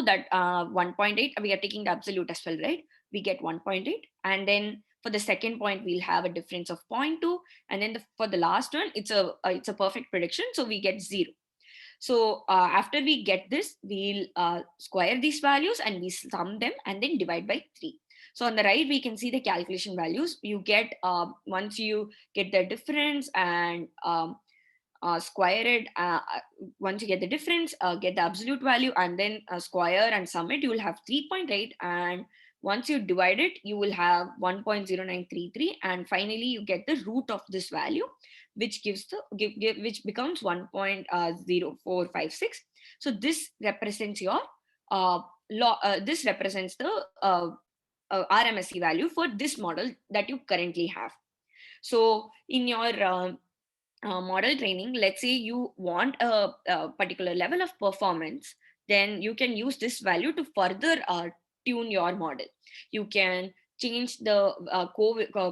that 1.8. We are taking the absolute as well, right? We get 1.8, and then for the second point we'll have a difference of 0.2, and then for the last one it's a perfect prediction, so we get 0. So after we get this, we'll square these values and we sum them and then divide by 3. So on the right we can see the calculation values you get once you get the difference and square it. Once you get the difference, get the absolute value, and then square and sum it, you will have 3.8, and once you divide it, you will have 1.0933, and finally you get the root of this value, which gives which becomes 1.0456. So this represents your this represents the RMSE value for this model that you currently have. So in your model training, let's say you want a particular level of performance, then you can use this value to further tune your model. You can change the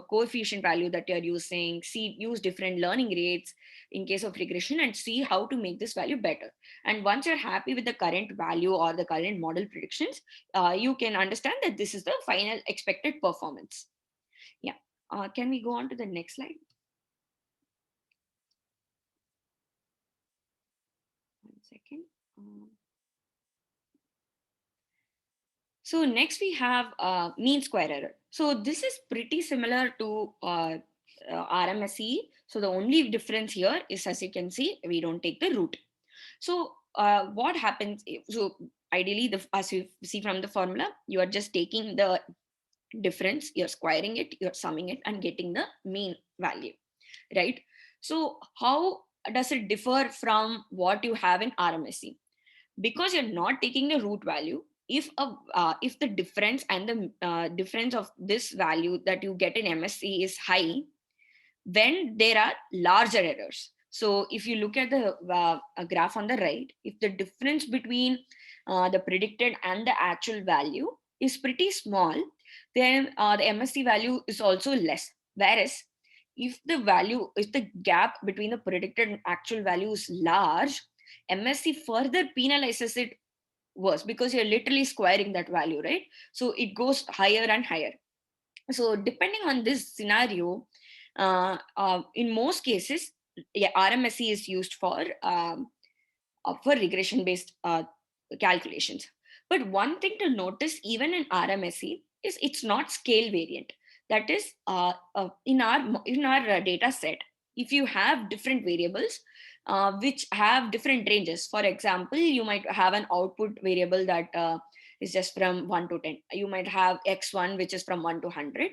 coefficient value that you're using, use different learning rates in case of regression, and see how to make this value better. And once you're happy with the current value or the current model predictions, you can understand that this is the final expected performance. Yeah. Can we go on to the next slide? One second. So next we have mean square error. So this is pretty similar to RMSE. So the only difference here is, as you can see, we don't take the root. So what happens? So ideally, as you see from the formula, you are just taking the difference, you're squaring it, you're summing it, and getting the mean value, right? So how does it differ from what you have in RMSE? Because you're not taking the root value, if the difference and the difference of this value that you get in MSE is high, when there are larger errors. So if you look at the graph on the right, if the difference between the predicted and the actual value is pretty small, then the MSE value is also less. Whereas if the gap between the predicted and actual value is large, MSE further penalizes it worse, because you're literally squaring that value, right? So it goes higher and higher. So depending on this scenario, in most cases, yeah, RMSE is used for regression based calculations. But one thing to notice even in RMSE is it's not scale variant. That is, in our data set, if you have different variables which have different ranges, for example, you might have an output variable that is just from 1 to 10. You might have x1 which is from 1 to 100.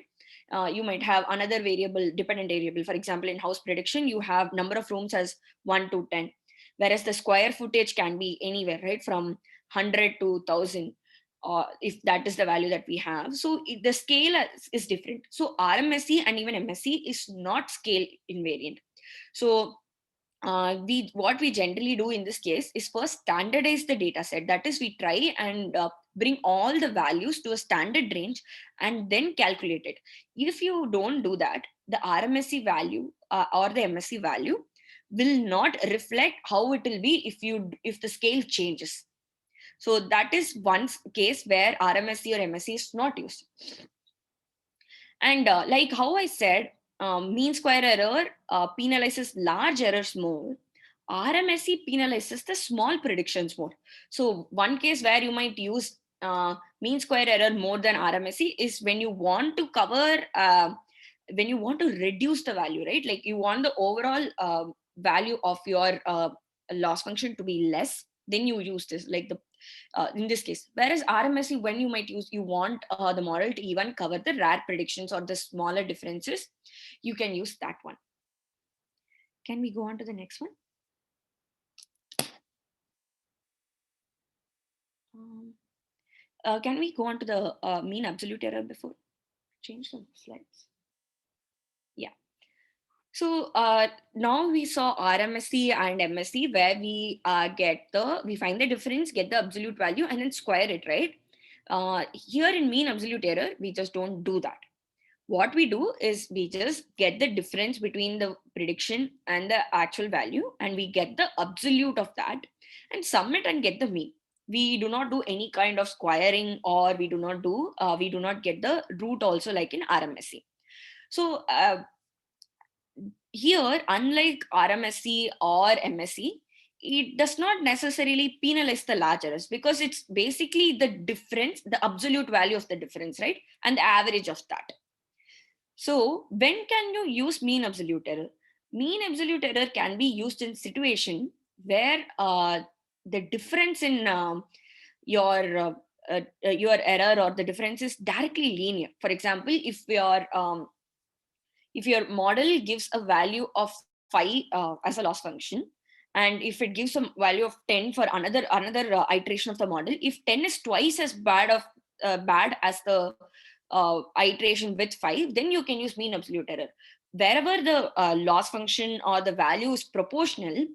You might have another variable, dependent variable. For example, in house prediction, you have number of rooms as 1 to 10, whereas the square footage can be anywhere, right, from 100 to 1000, if that is the value that we have. So the scale is different. So RMSE and even MSE is not scale invariant. So what we generally do in this case is first standardize the data set. That is, we try and bring all the values to a standard range and then calculate it. If you don't do that, the RMSE value or the MSE value will not reflect how it will be if the scale changes. So that is one case where RMSE or MSE is not used. And like how I said, mean square error penalizes large errors more. RMSE penalizes the small predictions more. So one case where you might use mean square error more than RMSE is when you want to when you want to reduce the value, right? Like you want the overall value of your loss function to be less, then you use this, like the in this case. Whereas RMSE, when you want the model to even cover the rare predictions or the smaller differences, you can use that one. Can we go on to the next one? Can we go on to the mean absolute error before change the slides? Yeah. So now we saw RMSE and MSE, where we we find the difference, get the absolute value, and then square it, right? Here in mean absolute error, we just don't do that. What we do is we just get the difference between the prediction and the actual value, and we get the absolute of that and sum it and get the mean. We do not do any kind of squaring, or we do not get the root also, like in RMSE. So here, unlike RMSE or MSE, it does not necessarily penalize the large errors, because it's basically the difference, the absolute value of the difference, right? And the average of that. So when can you use mean absolute error? Mean absolute error can be used in situation where the difference in your error or the difference is directly linear. For example, if your model gives a value of 5 as a loss function, and if it gives a value of 10 for another iteration of the model, if 10 is twice as bad as the iteration with 5, then you can use mean absolute error. wherever the loss function or the value is proportional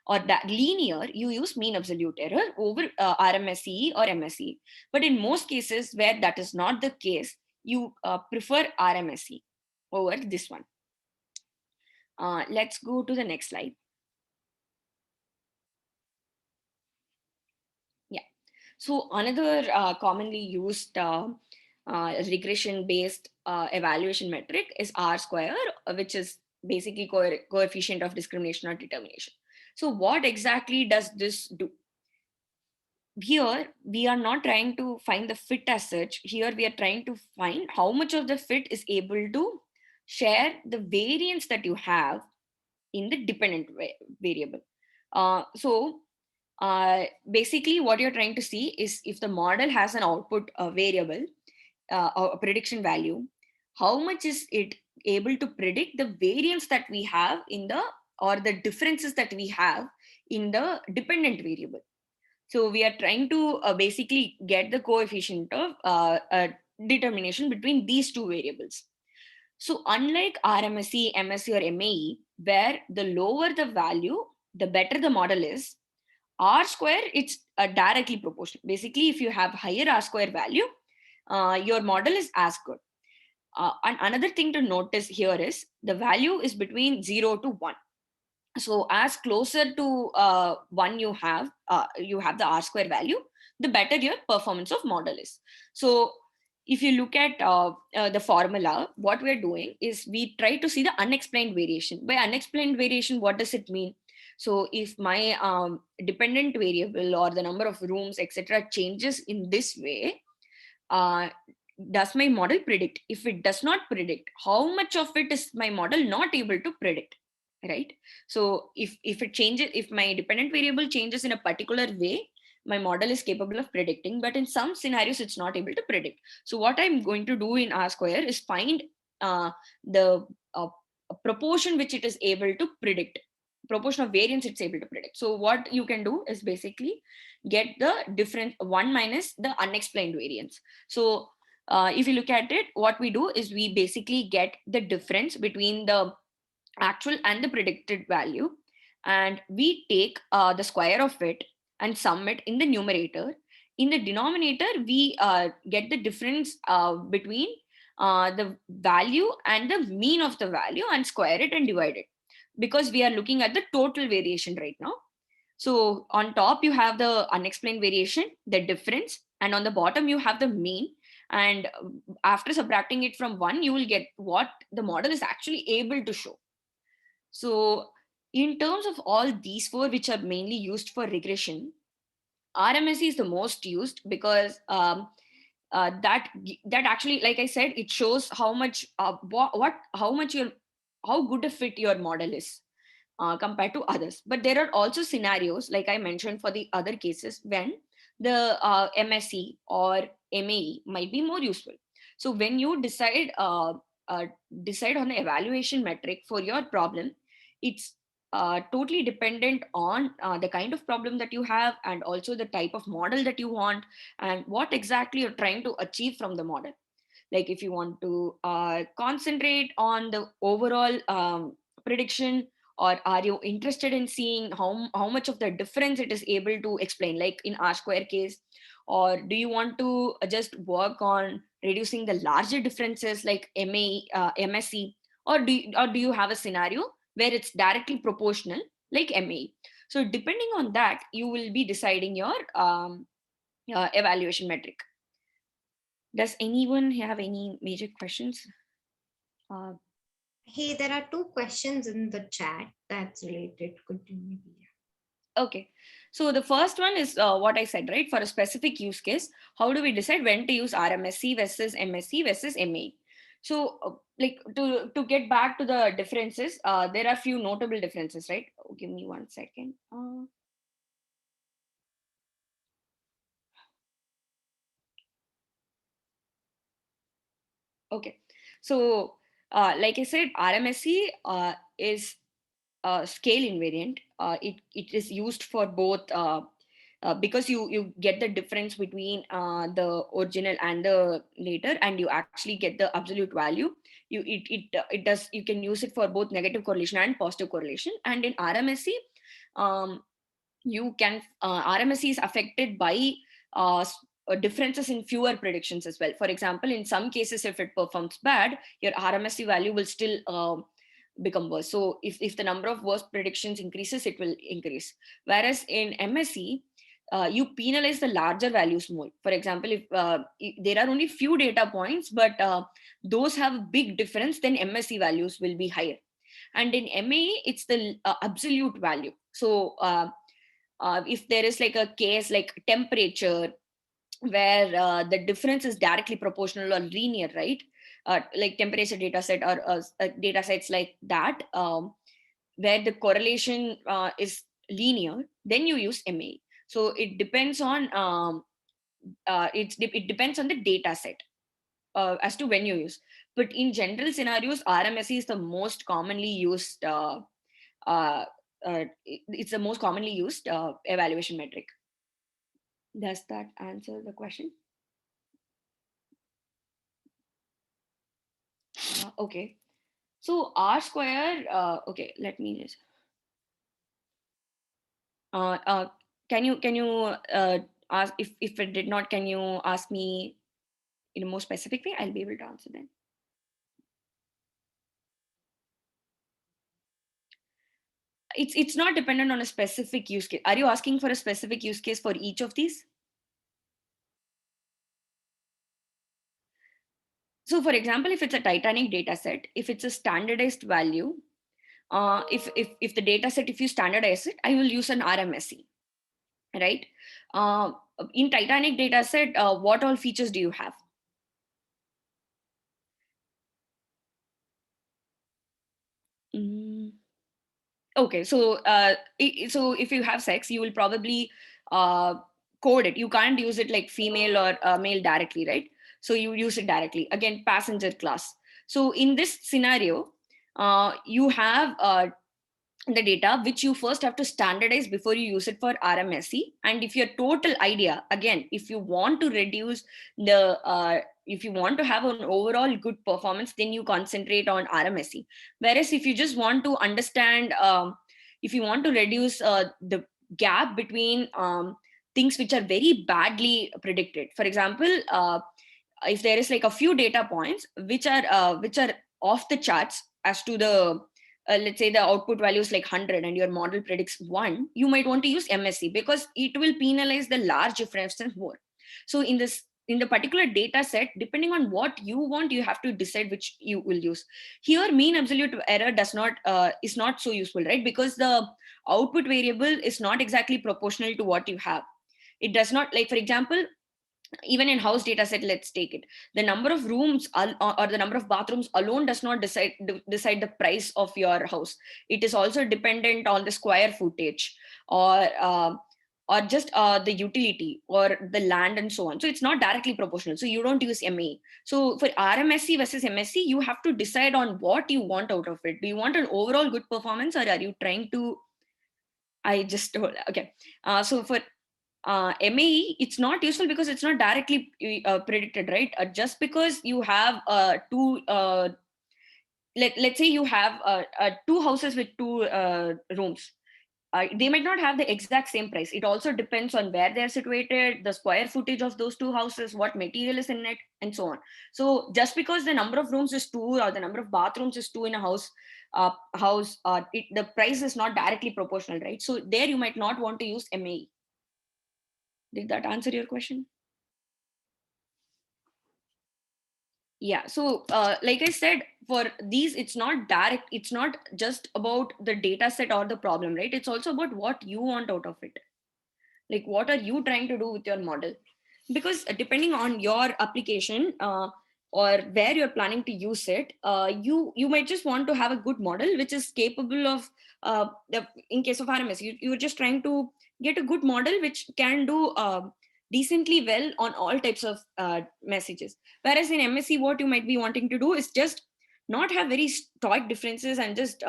or that linear, you use mean absolute error over RMSE or MSE. But in most cases where that is not the case, you prefer RMSE over this one. Let's go to the next slide. Yeah. So another commonly used regression based evaluation metric is R-square, which is basically coefficient of discrimination or determination. So what exactly does this do? Here we are not trying to find the fit as such. Here we are trying to find how much of the fit is able to share the variance that you have in the dependent variable. Basically what you're trying to see is if the model has an output variable or a prediction value, how much is it able to predict the variance that we have in the, or the differences that we have in the dependent variable. So we are trying to basically get the coefficient of determination between these two variables. So unlike RMSE, MSE, or MAE, where the lower the value, the better the model is, R-square, it's directly proportional. Basically, if you have higher R-square value, your model is as good. And another thing to notice here is the value is between 0 to 1. So as closer to 1 you have the R-square value, the better your performance of model is. So if you look at the formula, what we're doing is we try to see the unexplained variation. By unexplained variation, what does it mean? So if my dependent variable or the number of rooms, etc., changes in this way, does my model predict? If it does not predict, how much of it is my model not able to predict? Right? So if it changes, if my dependent variable changes in a particular way, my model is capable of predicting, but in some scenarios it's not able to predict. So what I'm going to do in R-square is find the proportion which it is able to predict, proportion of variance it's able to predict. So what you can do is basically get the difference 1 minus the unexplained variance. So if you look at it, what we do is we basically get the difference between the actual and the predicted value, and we take the square of it and sum it in the numerator. In the denominator, we get the difference between the value and the mean of the value and square it and divide it, because we are looking at the total variation right now. So on top you have the unexplained variation, the difference, and on the bottom you have the mean. And after subtracting it from 1, you will get what the model is actually able to show. So in terms of all these four, which are mainly used for regression, RMSE is the most used because that actually, like I said, it shows how much how good a fit your model is compared to others. But there are also scenarios, like I mentioned for the other cases, when the MSE or MAE might be more useful. So when you decide decide on the evaluation metric for your problem, it's totally dependent on the kind of problem that you have, and also the type of model that you want, and what exactly you're trying to achieve from the model. Like if you want to concentrate on the overall prediction, or are you interested in seeing how much of the difference it is able to explain, like in R-square case, or do you want to just work on reducing the larger differences like MSE, or do you have a scenario where it's directly proportional like MAE? So depending on that, you will be deciding your evaluation metric. Does anyone have any major questions? Hey, there are two questions in the chat that's related. Could you maybe? Okay, so the first one is what I said, right? For a specific use case, how do we decide when to use RMSE versus MSE versus MAE? So like to get back to the differences, there are few notable differences, right? Oh, give me 1 second. Okay, so like I said, RMSE is scale invariant. It is used for both because you get the difference between the original and the later, and you actually get the absolute value. You can use it for both negative correlation and positive correlation. And in RMSE, you can RMSE is affected by differences in fewer predictions as well. For example, in some cases, if it performs bad, your RMSE value will still become worse. So if the number of worst predictions increases, it will increase. Whereas in MSE, you penalize the larger values more. For example, if there are only few data points, but those have a big difference, then MSE values will be higher. And in MAE, it's the absolute value. So if there is like a case like temperature, where the difference is directly proportional or linear, right? Like temperature data set or data sets like that, where the correlation is linear, then you use MAE. So it depends on it depends on the data set as to when you use. But in general scenarios, RMSE is the most commonly used. It's the most commonly used evaluation metric. Does that answer the question? Okay. So R-square, okay, let me just. Can you ask, if it did not, can you ask me in a more specific way? I'll be able to answer then. It's not dependent on a specific use case. Are you asking for a specific use case for each of these? So for example, if it's a Titanic data set, if it's a standardized value, if the data set, if you standardize it, I will use an RMSE, right? In Titanic data set, what all features do you have? Okay, so so if you have sex, you will probably code it. You can't use it like female or male directly, right? So you use it directly. Again, passenger class. So in this scenario, you have the data which you first have to standardize before you use it for RMSE. And if your total idea, again, if you want to reduce the if you want to have an overall good performance, then you concentrate on RMSE. Whereas if you just want to understand, if you want to reduce the gap between things which are very badly predicted, for example, if there is like a few data points which are off the charts as to the let's say the output value is like 100 and your model predicts 1, you might want to use MSE because it will penalize the large differences more. So in the particular data set, depending on what you want, you have to decide which you will use. Here, mean absolute error is not so useful, right? Because the output variable is not exactly proportional to what you have. It does not, like for example, even in house data set, let's take it, the number of rooms or the number of bathrooms alone does not decide the price of your house. It is also dependent on the square footage or just the utility or the land and so on. So it's not directly proportional, so you don't use MAE. So for RMSE versus MSE, you have to decide on what you want out of it. Do you want an overall good performance, or are you trying to okay. So for MAE, it's not useful because it's not directly predicted, right? Just because you have two, let's say you have two houses with two rooms. They might not have the exact same price. It also depends on where they're situated, the square footage of those two houses, what material is in it, and so on. So just because the number of rooms is 2 or the number of bathrooms is 2 in a house, the price is not directly proportional, right? So there you might not want to use MAE. Did that answer your question? Yeah. So like I said, for these, it's not direct. It's not just about the data set or the problem, right? It's also about what you want out of it. Like, what are you trying to do with your model? Because depending on your application or where you're planning to use it, you might just want to have a good model which is capable of, in case of RMS, you're just trying to get a good model which can do decently well on all types of messages. Whereas in MSC, what you might be wanting to do is just not have very stoic differences and just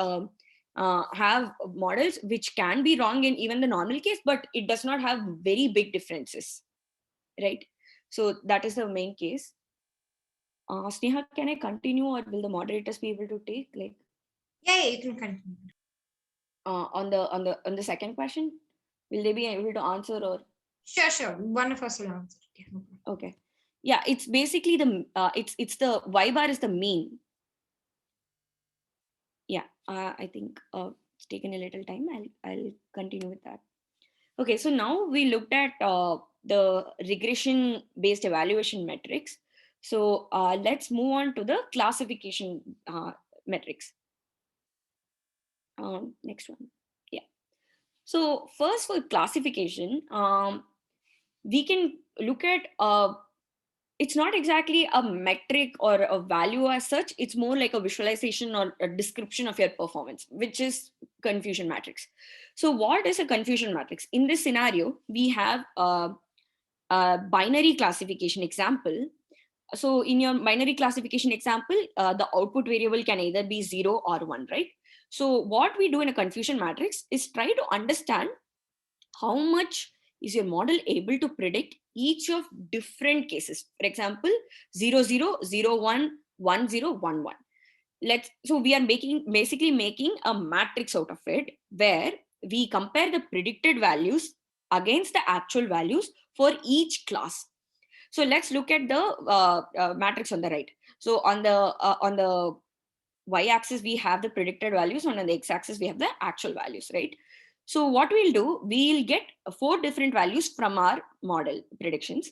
have models which can be wrong in even the normal case, but it does not have very big differences, right? So that is the main case. Sneha, can I continue, or will the moderators be able to take, like, Yeah, you can continue. on the second question? Will they be able to answer, or? Sure. One of us will answer. Yeah, no problem. Okay. Yeah, it's basically it's the y bar is the mean. Yeah, I think it's taken a little time. I'll continue with that. Okay, so now we looked at the regression based evaluation metrics. So let's move on to the classification metrics. Next one. Yeah. So first, for classification, we can look at it's not exactly a metric or a value as such. It's more like a visualization or a description of your performance, which is confusion matrix. So what is a confusion matrix? In this scenario, we have a binary classification example. So in your binary classification example, the output variable can either be 0 or 1, right? So what we do in a confusion matrix is try to understand how much is your model able to predict each of different cases. For example, 0 0 0 1 1 0 1 1. So we are basically making a matrix out of it, where we compare the predicted values against the actual values for each class. So let's look at the matrix on the right. So on the y-axis we have the predicted values, and on the x-axis we have the actual values, right? So what we'll do, we'll get 4 different values from our model predictions.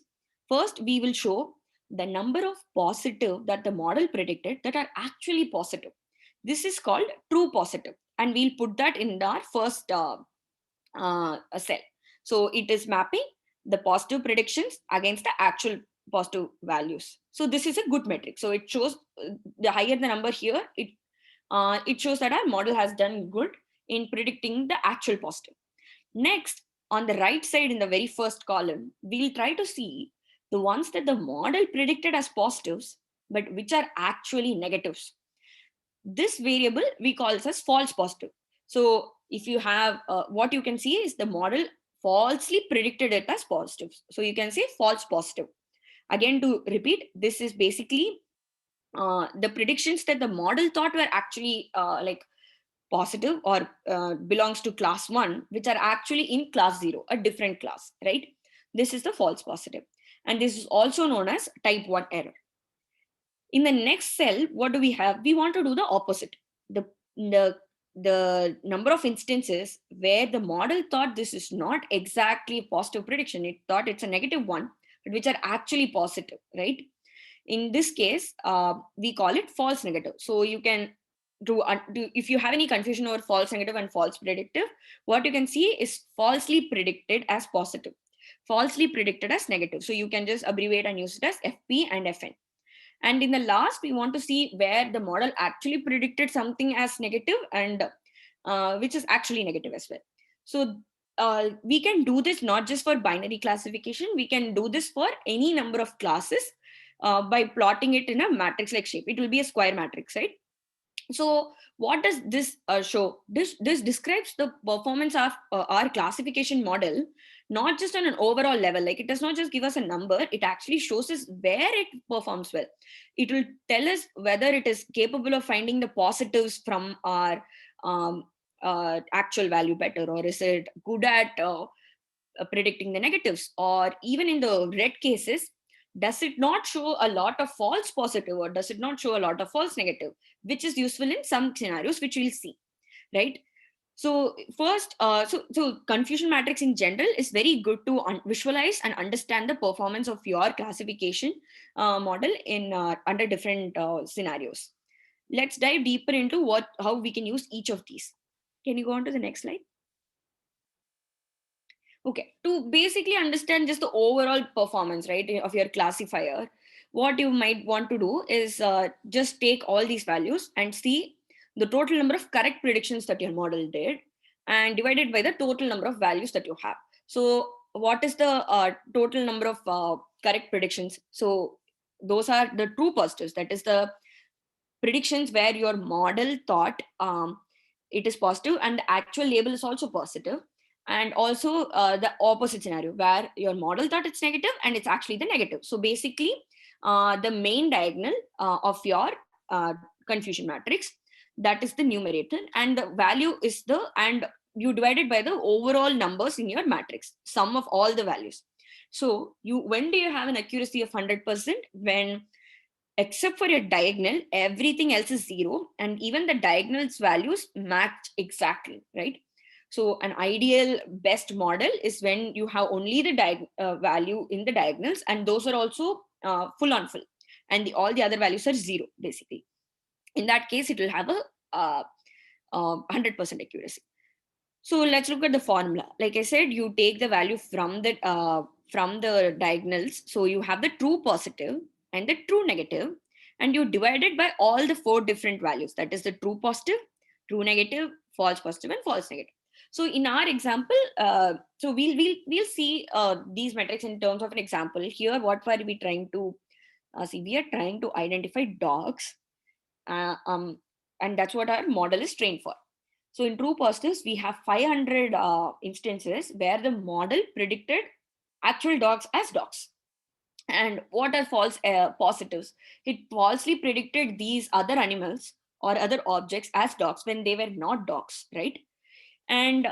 First, we will show the number of positive that the model predicted that are actually positive. This is called true positive, and we'll put that in our first cell. So it is mapping the positive predictions against the actual positive values. So this is a good metric. So it shows the higher the number here, it shows that our model has done good in predicting the actual positive. Next, on the right side in the very first column, we'll try to see the ones that the model predicted as positives, but which are actually negatives. This variable we call as false positive. So if you have what you can see is the model falsely predicted it as positives. So you can say false positive. Again, to repeat, this is basically the predictions that the model thought were actually like positive or belongs to class 1, which are actually in class 0, a different class, right? This is the false positive. And this is also known as type 1 error. In the next cell, what do we have? We want to do the opposite. The number of instances where the model thought this is not exactly a positive prediction, it thought it's a negative one, but which are actually positive, right? In this case, we call it false negative. So you can do if you have any confusion over false negative and false predictive, what you can see is falsely predicted as positive, falsely predicted as negative. So you can just abbreviate and use it as FP and FN. And in the last, we want to see where the model actually predicted something as negative and which is actually negative as well. So we can do this not just for binary classification, we can do this for any number of classes by plotting it in a matrix-like shape. It will be a square matrix, right? So what does this show? This describes the performance of our classification model, not just on an overall level. Like, it does not just give us a number, it actually shows us where it performs well. It will tell us whether it is capable of finding the positives from our actual value better, or is it good at predicting the negatives, or even in the red cases, does it not show a lot of false positive, or does it not show a lot of false negative, which is useful in some scenarios, which we'll see, right? So first, so confusion matrix in general is very good to visualize and understand the performance of your classification model in under different scenarios. Let's dive deeper into how we can use each of these. Can you go on to the next slide? Okay, to basically understand just the overall performance, right, of your classifier, what you might want to do is just take all these values and see the total number of correct predictions that your model did and divide it by the total number of values that you have. So what is the total number of correct predictions? So those are the true positives. That is the predictions where your model thought it is positive and the actual label is also positive. And also the opposite scenario where your model thought it's negative and it's actually the negative. So basically the main diagonal of your confusion matrix, that is the numerator, and the value is the, and you divide it by the overall numbers in your matrix, sum of all the values. So you, when do you have an accuracy of 100%? When except for your diagonal, everything else is zero, and even the diagonals values match exactly, right? So an ideal best model is when you have only the value in the diagonals, and those are also full on full, and all the other values are zero, basically. In that case, it will have a 100% accuracy. So let's look at the formula. Like I said, you take the value from the diagonals. So you have the true positive and the true negative, and you divide it by all the 4 different values. That is the true positive, true negative, false positive, and false negative. So in our example, so we'll see these metrics in terms of an example. Here, what were we trying to see? We are trying to identify dogs, and that's what our model is trained for. So in true positives, we have 500 instances where the model predicted actual dogs as dogs. And what are false positives? It falsely predicted these other animals or other objects as dogs when they were not dogs, right? And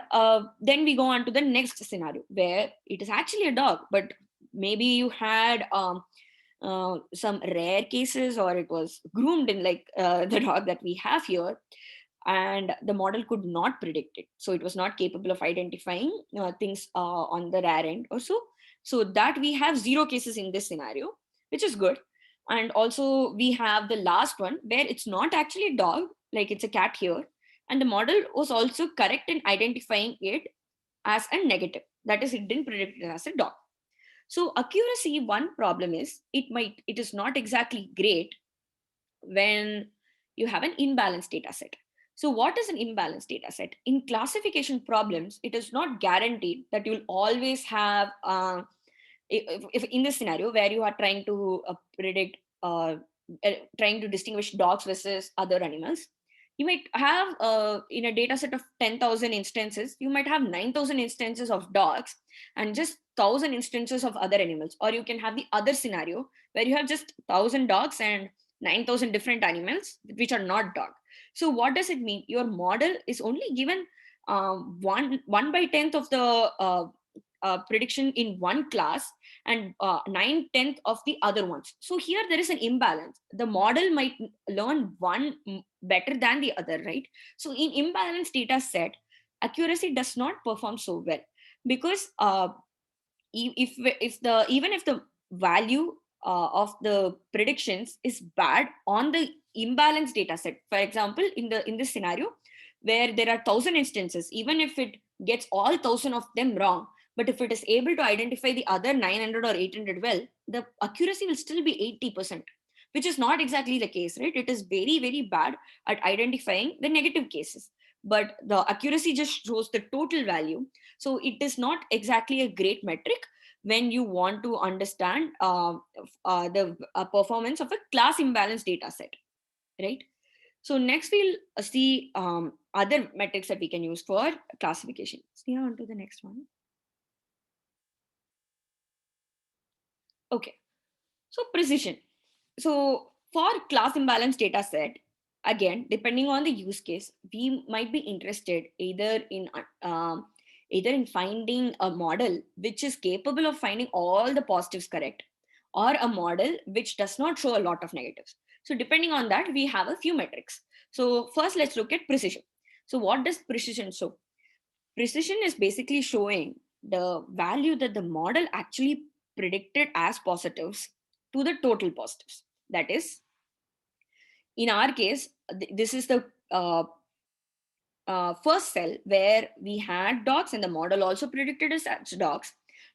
then we go on to the next scenario where it is actually a dog, but maybe you had some rare cases, or it was groomed in like the dog that we have here, and the model could not predict it. So it was not capable of identifying things on the rare end or so. So that we have 0 cases in this scenario, which is good. And also we have the last one where it's not actually a dog, like it's a cat here. And the model was also correct in identifying it as a negative. That is, it didn't predict it as a dog. So accuracy, one problem is it is not exactly great when you have an imbalanced data set. So what is an imbalanced data set? In classification problems, it is not guaranteed that you'll always have, if in this scenario where you are trying to predict, trying to distinguish dogs versus other animals, you might have in a data set of 10,000 instances, you might have 9,000 instances of dogs and just 1,000 instances of other animals. Or you can have the other scenario where you have just 1,000 dogs and 9,000 different animals which are not dog. So what does it mean? Your model is only given one by tenth of the prediction in one class and 9/10 of the other ones. So here there is an imbalance. The model might learn one better than the other, right? So in imbalanced data set, accuracy does not perform so well, because even if the value of the predictions is bad on the imbalanced data set, for example, in this scenario where there are 1,000 instances, even if it gets all 1,000 of them wrong, but if it is able to identify the other 900 or 800 well, the accuracy will still be 80%, which is not exactly the case, right? It is very, very bad at identifying the negative cases, but the accuracy just shows the total value. So it is not exactly a great metric when you want to understand the performance of a class imbalance data set, right? So next we'll see other metrics that we can use for classification. Sneha, on to the next one. Okay, so precision. So for class imbalance data set, again, depending on the use case, we might be interested either in finding a model which is capable of finding all the positives correct, or a model which does not show a lot of negatives. So depending on that, we have a few metrics. So first, let's look at precision. So what does precision show? Precision is basically showing the value that the model actually predicted as positives to the total positives. That is, in our case, this is the first cell where we had dogs and the model also predicted as dogs,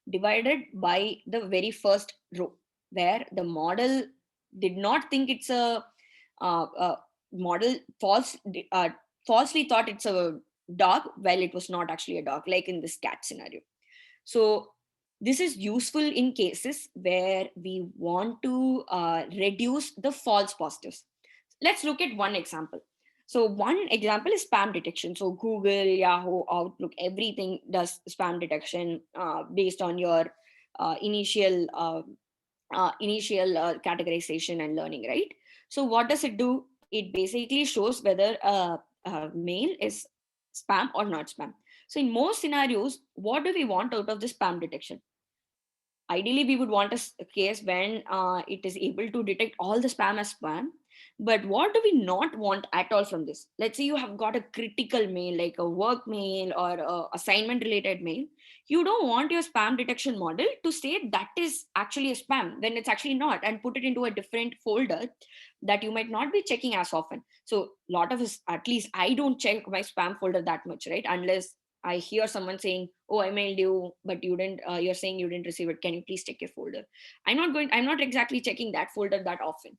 divided by the very first row where the model did not think it's a model falsely thought it's a dog while it was not actually a dog, like in this cat scenario. So this is useful in cases where we want to reduce the false positives. Let's look at one example. So one example is spam detection. So Google, Yahoo, Outlook, everything does spam detection based on your initial categorization and learning, right? So what does it do? It basically shows whether a mail is spam or not spam. So in most scenarios, what do we want out of the spam detection? Ideally, we would want a case when it is able to detect all the spam as spam. But what do we not want at all from this? Let's say you have got a critical mail, like a work mail or a assignment related mail. You don't want your spam detection model to say that is actually a spam when it's actually not, and put it into a different folder that you might not be checking as often. So a lot of us, at least I don't check my spam folder that much, right? Unless I hear someone saying, "Oh, I mailed you, but you didn't. You're saying you didn't receive it. Can you please check your folder?" I'm not exactly checking that folder that often.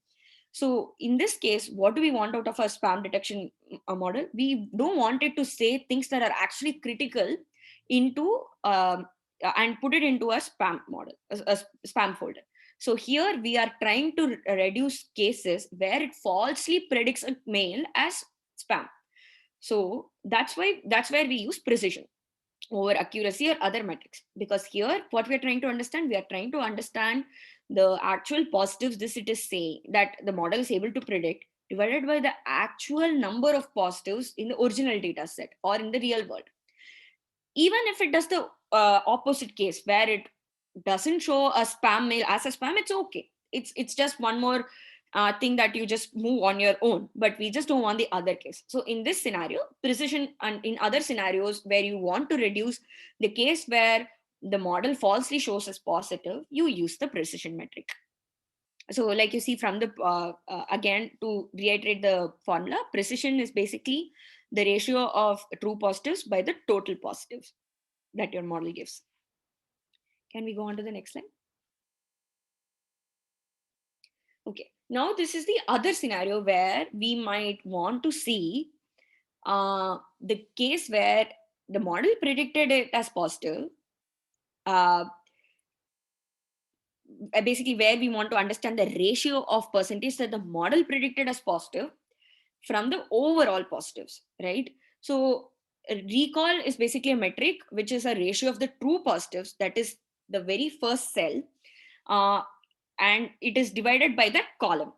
So in this case, what do we want out of a spam detection model? We don't want it to say things that are actually critical into and put it into a spam model, a spam folder. So here we are trying to reduce cases where it falsely predicts a mail as spam. So that's where we use precision over accuracy or other metrics, because here what we are trying to understand, we are trying to understand the actual positives this it is saying that the model is able to predict, divided by the actual number of positives in the original data set or in the real world. Even if it does the opposite case where it doesn't show a spam mail as a spam, it's okay. It's just one more thing that you just move on your own, but we just don't want the other case. So in this scenario, precision, and in other scenarios where you want to reduce the case where the model falsely shows as positive, you use the precision metric. So like you see from the again, to reiterate the formula, precision is basically the ratio of true positives by the total positives that your model gives. Can we go on to the next slide? Okay, now this is the other scenario where we might want to see the case where the model predicted it as positive. Uh, Basically, where we want to understand the ratio of percentage that the model predicted as positive from the overall positives, right? So recall is basically a metric which is a ratio of the true positives, that is the very first cell, uh, and it is divided by that column.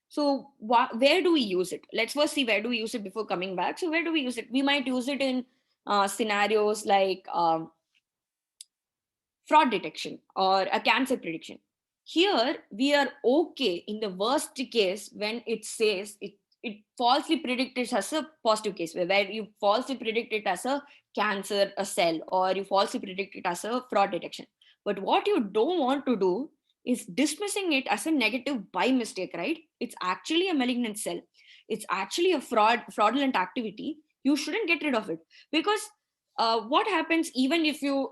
So where do we use it? Let's first see where do we use it before coming back. So where do we use it? We might use it in scenarios like fraud detection or a cancer prediction. Here we are okay in the worst case when it says it falsely predicted as a positive case, where you falsely predict it as a cancer, a cell, or you falsely predict it as a fraud detection. But what you don't want to do is dismissing it as a negative by mistake, right? It's actually a malignant cell. It's actually a fraudulent activity. You shouldn't get rid of it, because what happens even if you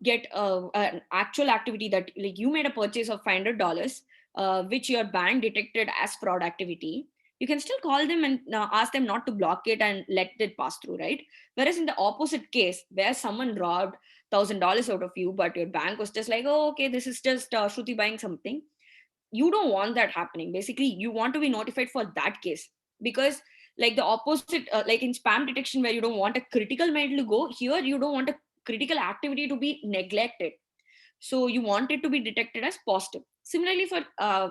get an actual activity that, like, you made a purchase of $500, which your bank detected as fraud activity, you can still call them and ask them not to block it and let it pass through, right? Whereas in the opposite case, where someone robbed $1,000 out of you, but your bank was just like, "Oh, okay, this is just Shruthi buying something," you don't want that happening. Basically, you want to be notified for that case, because like the opposite, like in spam detection where you don't want a critical mail to go, here you don't want a critical activity to be neglected, so you want it to be detected as positive. Similarly for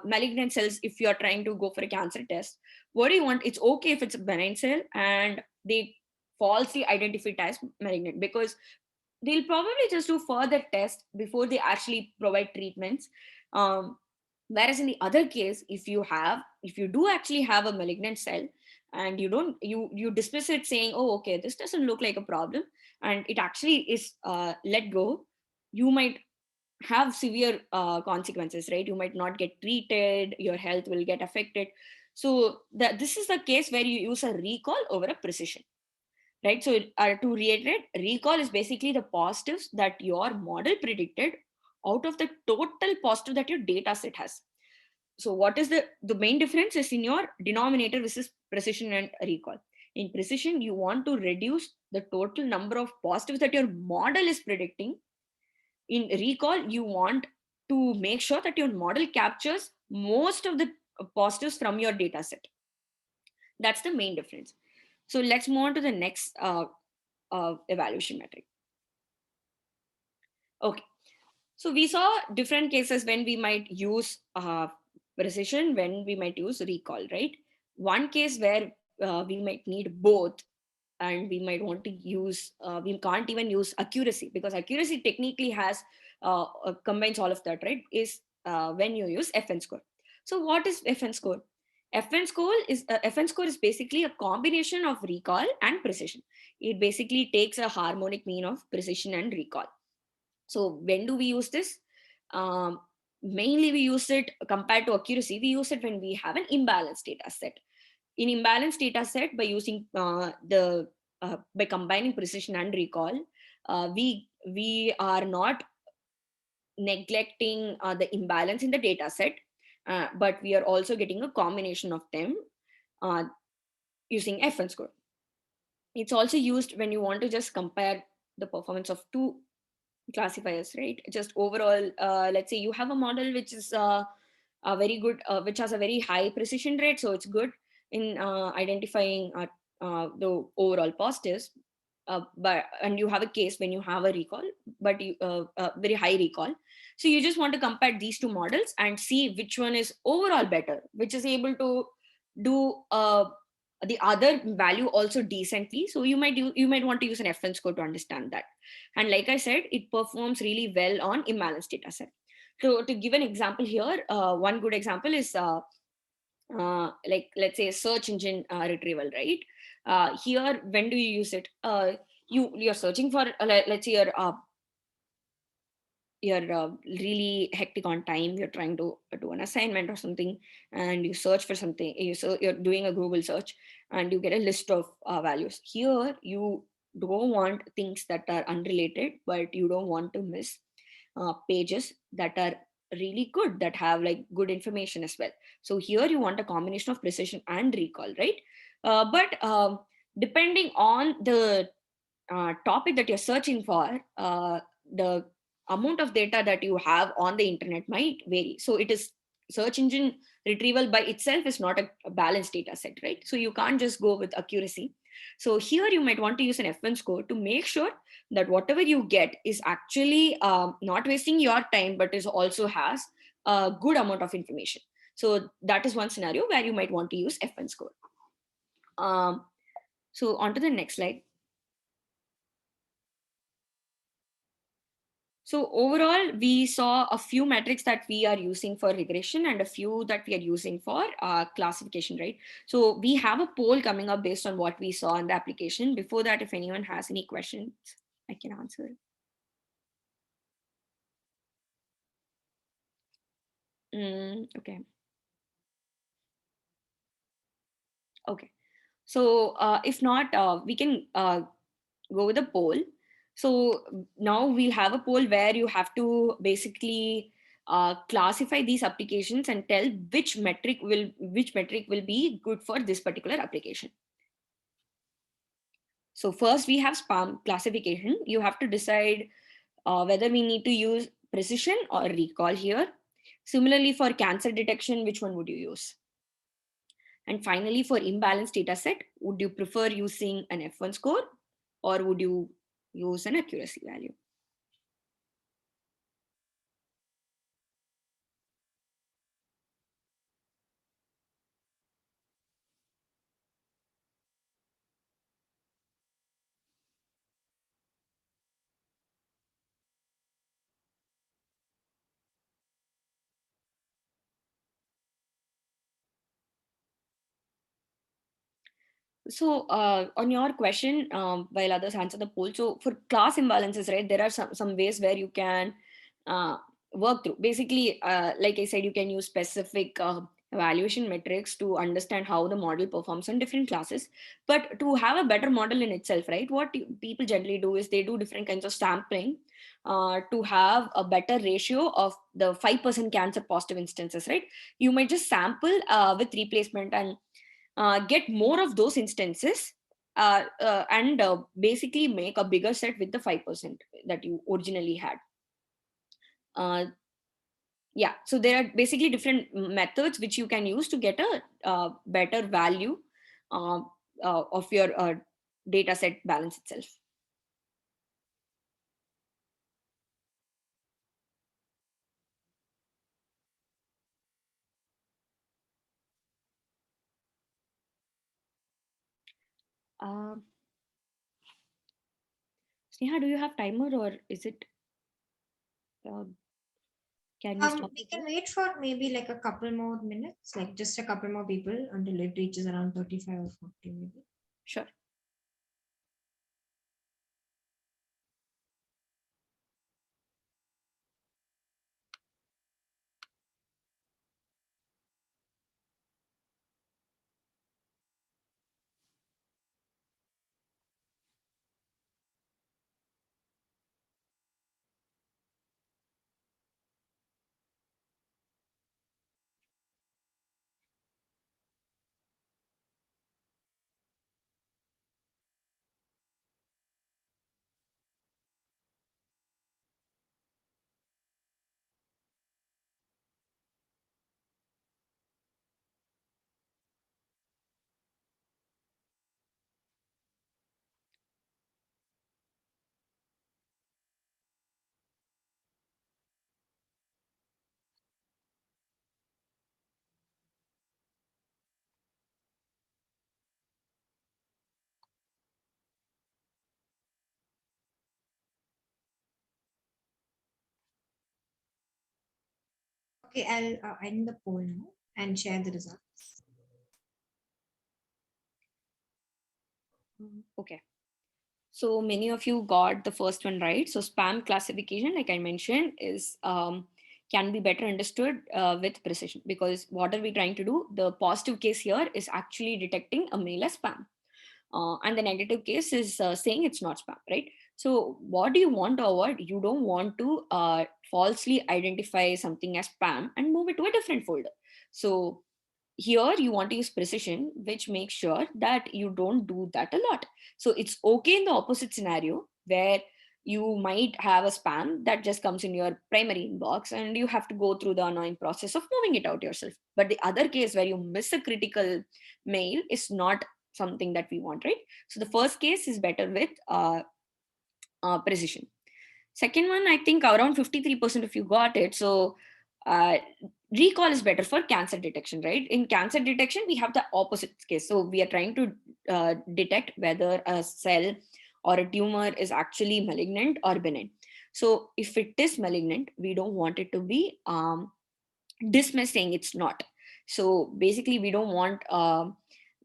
malignant cells, if you are trying to go for a cancer test, what do you want? It's okay if it's a benign cell and they falsely identify it as malignant, because they'll probably just do further tests before they actually provide treatments. Whereas in the other case, if you do actually have a malignant cell and you dismiss it saying, "Oh, okay, this doesn't look like a problem," and it actually is let go, you might have severe consequences, right? You might not get treated, your health will get affected. So this is the case where you use a recall over a precision, right? So to reiterate, recall is basically the positives that your model predicted out of the total positive that your data set has. So what is the main difference is in your denominator versus precision and recall. In precision, you want to reduce the total number of positives that your model is predicting. In recall, you want to make sure that your model captures most of the positives from your data set. That's the main difference. So let's move on to the next evaluation metric. Okay, so we saw different cases when we might use precision, when we might use recall, right? One case where we might need both, and we might want to use, we can't even use accuracy, because accuracy technically has combines all of that, right? Is when you use FN score. So what is FN score? FN score is basically a combination of recall and precision. It basically takes a harmonic mean of precision and recall. So when do we use this? Um, Mainly we use it compared to accuracy. We use it when we have an imbalanced data set. In imbalanced data set, by using by combining precision and recall, we are not neglecting the imbalance in the data set, but we are also getting a combination of them uh, using FN score. It's also used when you want to just compare the performance of two classifiers, right? Just overall, let's say you have a model which is a very good, which has a very high precision rate, so it's good in identifying the overall positives. But and you have a case when you have a recall, but you very high recall. So you just want to compare these two models and see which one is overall better, which is able to do the other value also decently. So you might want to use an FN score to understand that. And like I said, it performs really well on imbalanced data set. So to give an example here, one good example is like, let's say, search engine retrieval, right? Here, when do you use it? You're searching for, let's say, you're really hectic on time, you're trying to do an assignment or something, and you search for something, you're doing a Google search, and you get a list of values. Here you don't want things that are unrelated, but you don't want to miss pages that are really good, that have like good information as well. So here you want a combination of precision and recall, right? But depending on the topic that you're searching for, the amount of data that you have on the internet might vary. So it is, search engine retrieval by itself is not a balanced data set, right? So you can't just go with accuracy. So here you might want to use an FN score to make sure that whatever you get is actually not wasting your time, but is also has a good amount of information. So that is one scenario where you might want to use FN score. So on to the next slide. So overall, we saw a few metrics that we are using for regression and a few that we are using for classification, right? So we have a poll coming up based on what we saw in the application. Before that, if anyone has any questions, I can answer. Okay. Okay. So if not, we can go with a poll. So now we'll have a poll where you have to basically classify these applications and tell which metric will be good for this particular application. So first we have spam classification. You have to decide whether we need to use precision or recall here. Similarly, for cancer detection, which one would you use? And finally, for imbalanced data set, would you prefer using an F1 score or would you use an accuracy value? So on your question, while others answer the poll, so for class imbalances, right, there are some ways where you can uh, work through. Basically, like I said, you can use specific evaluation metrics to understand how the model performs on different classes. But to have a better model in itself, right, what people generally do is they do different kinds of sampling to have a better ratio of the 5% cancer positive instances, right? You might just sample with replacement and get more of those instances and basically make a bigger set with the 5% that you originally had. Yeah, so there are basically different methods which you can use to get a better value of your data set balance itself. Sneha, do you have timer, or is it, can you stop We it can there? wait for maybe like a couple more minutes, like just a couple more people until it reaches around 35 or 40 maybe. Sure. Okay, I'll end the poll now and share the results. Okay. So many of you got the first one right. So spam classification, like I mentioned, is can be better understood with precision, because what are we trying to do? The positive case here is actually detecting a mail as spam. And the negative case is saying it's not spam, right? So what do you want to avoid? You don't want to falsely identify something as spam and move it to a different folder. So here you want to use precision, which makes sure that you don't do that a lot. So it's okay in the opposite scenario where you might have a spam that just comes in your primary inbox and you have to go through the annoying process of moving it out yourself. But the other case where you miss a critical mail is not something that we want, right? So the first case is better with precision. Second one, I think around 53% of you got it. So uh, recall is better for cancer detection, right? In cancer detection, we have the opposite case. So we are trying to detect whether a cell or a tumor is actually malignant or benign. So if it is malignant, we don't want it to be dismissed saying it's not. So basically, we don't want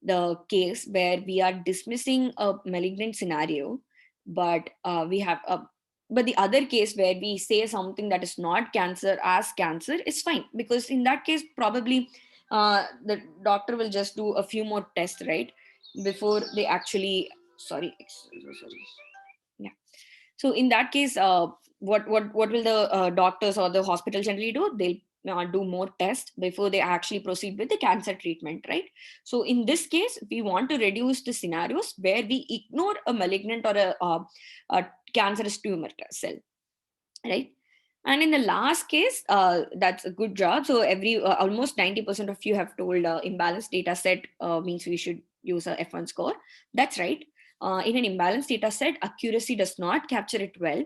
the case where we are dismissing a malignant scenario, but we have a but the other case where we say something that is not cancer as cancer is fine, because in that case probably the doctor will just do a few more tests, right, before they actually sorry. Yeah. So in that case, what will the doctors or the hospital generally do? They'll do more tests before they actually proceed with the cancer treatment, right? So in this case, we want to reduce the scenarios where we ignore a malignant or a cancerous tumor cell, right? And in the last case, that's a good job. So every almost 90% of you have told imbalanced data set means we should use a F1 score. That's right. In an imbalanced data set, accuracy does not capture it well,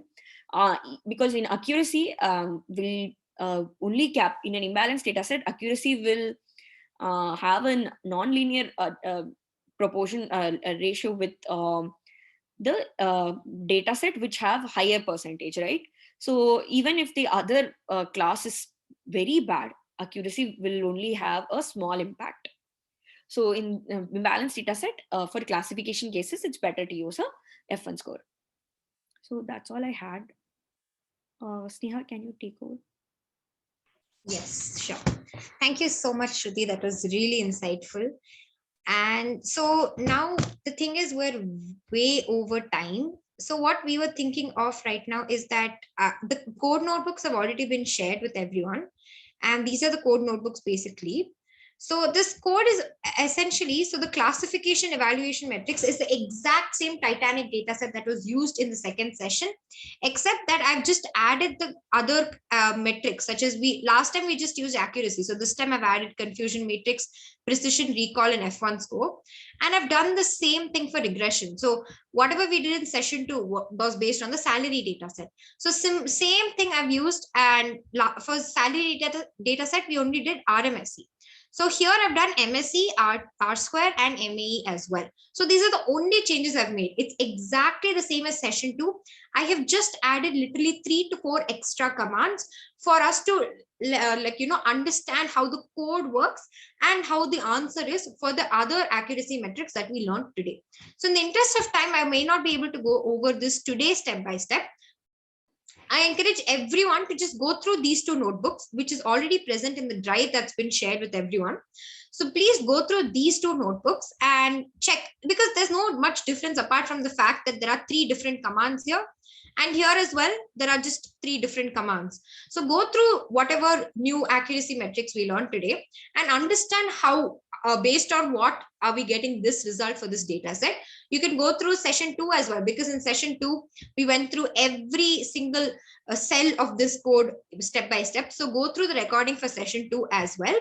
because in accuracy will only cap in an imbalanced data set, accuracy will have a non-linear proportion ratio with the data set which have higher percentage, right? So even if the other class is very bad, accuracy will only have a small impact. So in balanced data set, for classification cases, it's better to use a F1 score. So that's all I had. Sneha, can you take over? Yes, sure. Thank you so much, Shruthi. That was really insightful. And so now the thing is, we're way over time. So what we were thinking of right now is that the code notebooks have already been shared with everyone. And these are the code notebooks basically. So this code is essentially, so the classification evaluation metrics is the exact same Titanic data set that was used in the second session, except that I've just added the other metrics, such as last time we just used accuracy. So this time I've added confusion matrix, precision, recall, and F1 score. And I've done the same thing for regression. So whatever we did in session 2 was based on the salary data set. So same thing I've used, and for salary data set, we only did RMSE. So here I've done MSE, Rsquare, and MAE as well. So these are the only changes I've made. It's exactly the same as session 2. I have just added literally 3 to 4 extra commands for us to understand how the code works and how the answer is for the other accuracy metrics that we learned today. So in the interest of time, I may not be able to go over this today step by step. I encourage everyone to just go through these 2 notebooks, which is already present in the drive that's been shared with everyone. So please go through these 2 notebooks and check, because there's no much difference apart from the fact that there are 3 different commands here. And here as well, there are just 3 different commands. So go through whatever new accuracy metrics we learned today and understand how, based on what are we getting this result for this data set. You can go through session 2 as well, because in session 2, we went through every single cell of this code step by step. So go through the recording for session 2 as well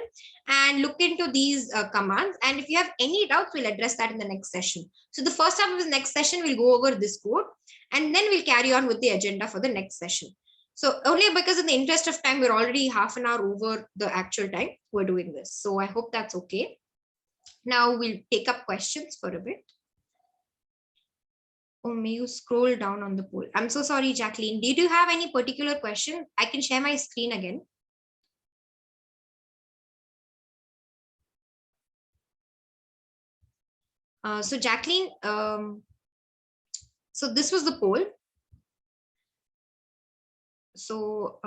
and look into these commands. And if you have any doubts, we'll address that in the next session. So the first half of the next session, we'll go over this code, and then we'll carry on with the agenda for the next session. So only because in the interest of time, we're already half an hour over the actual time we're doing this. So I hope that's okay. Now we'll take up questions for a bit. Oh, may you scroll down on the poll? I'm so sorry, Jacqueline. Did you have any particular question? I can share my screen again. So Jacqueline, so this was the poll. So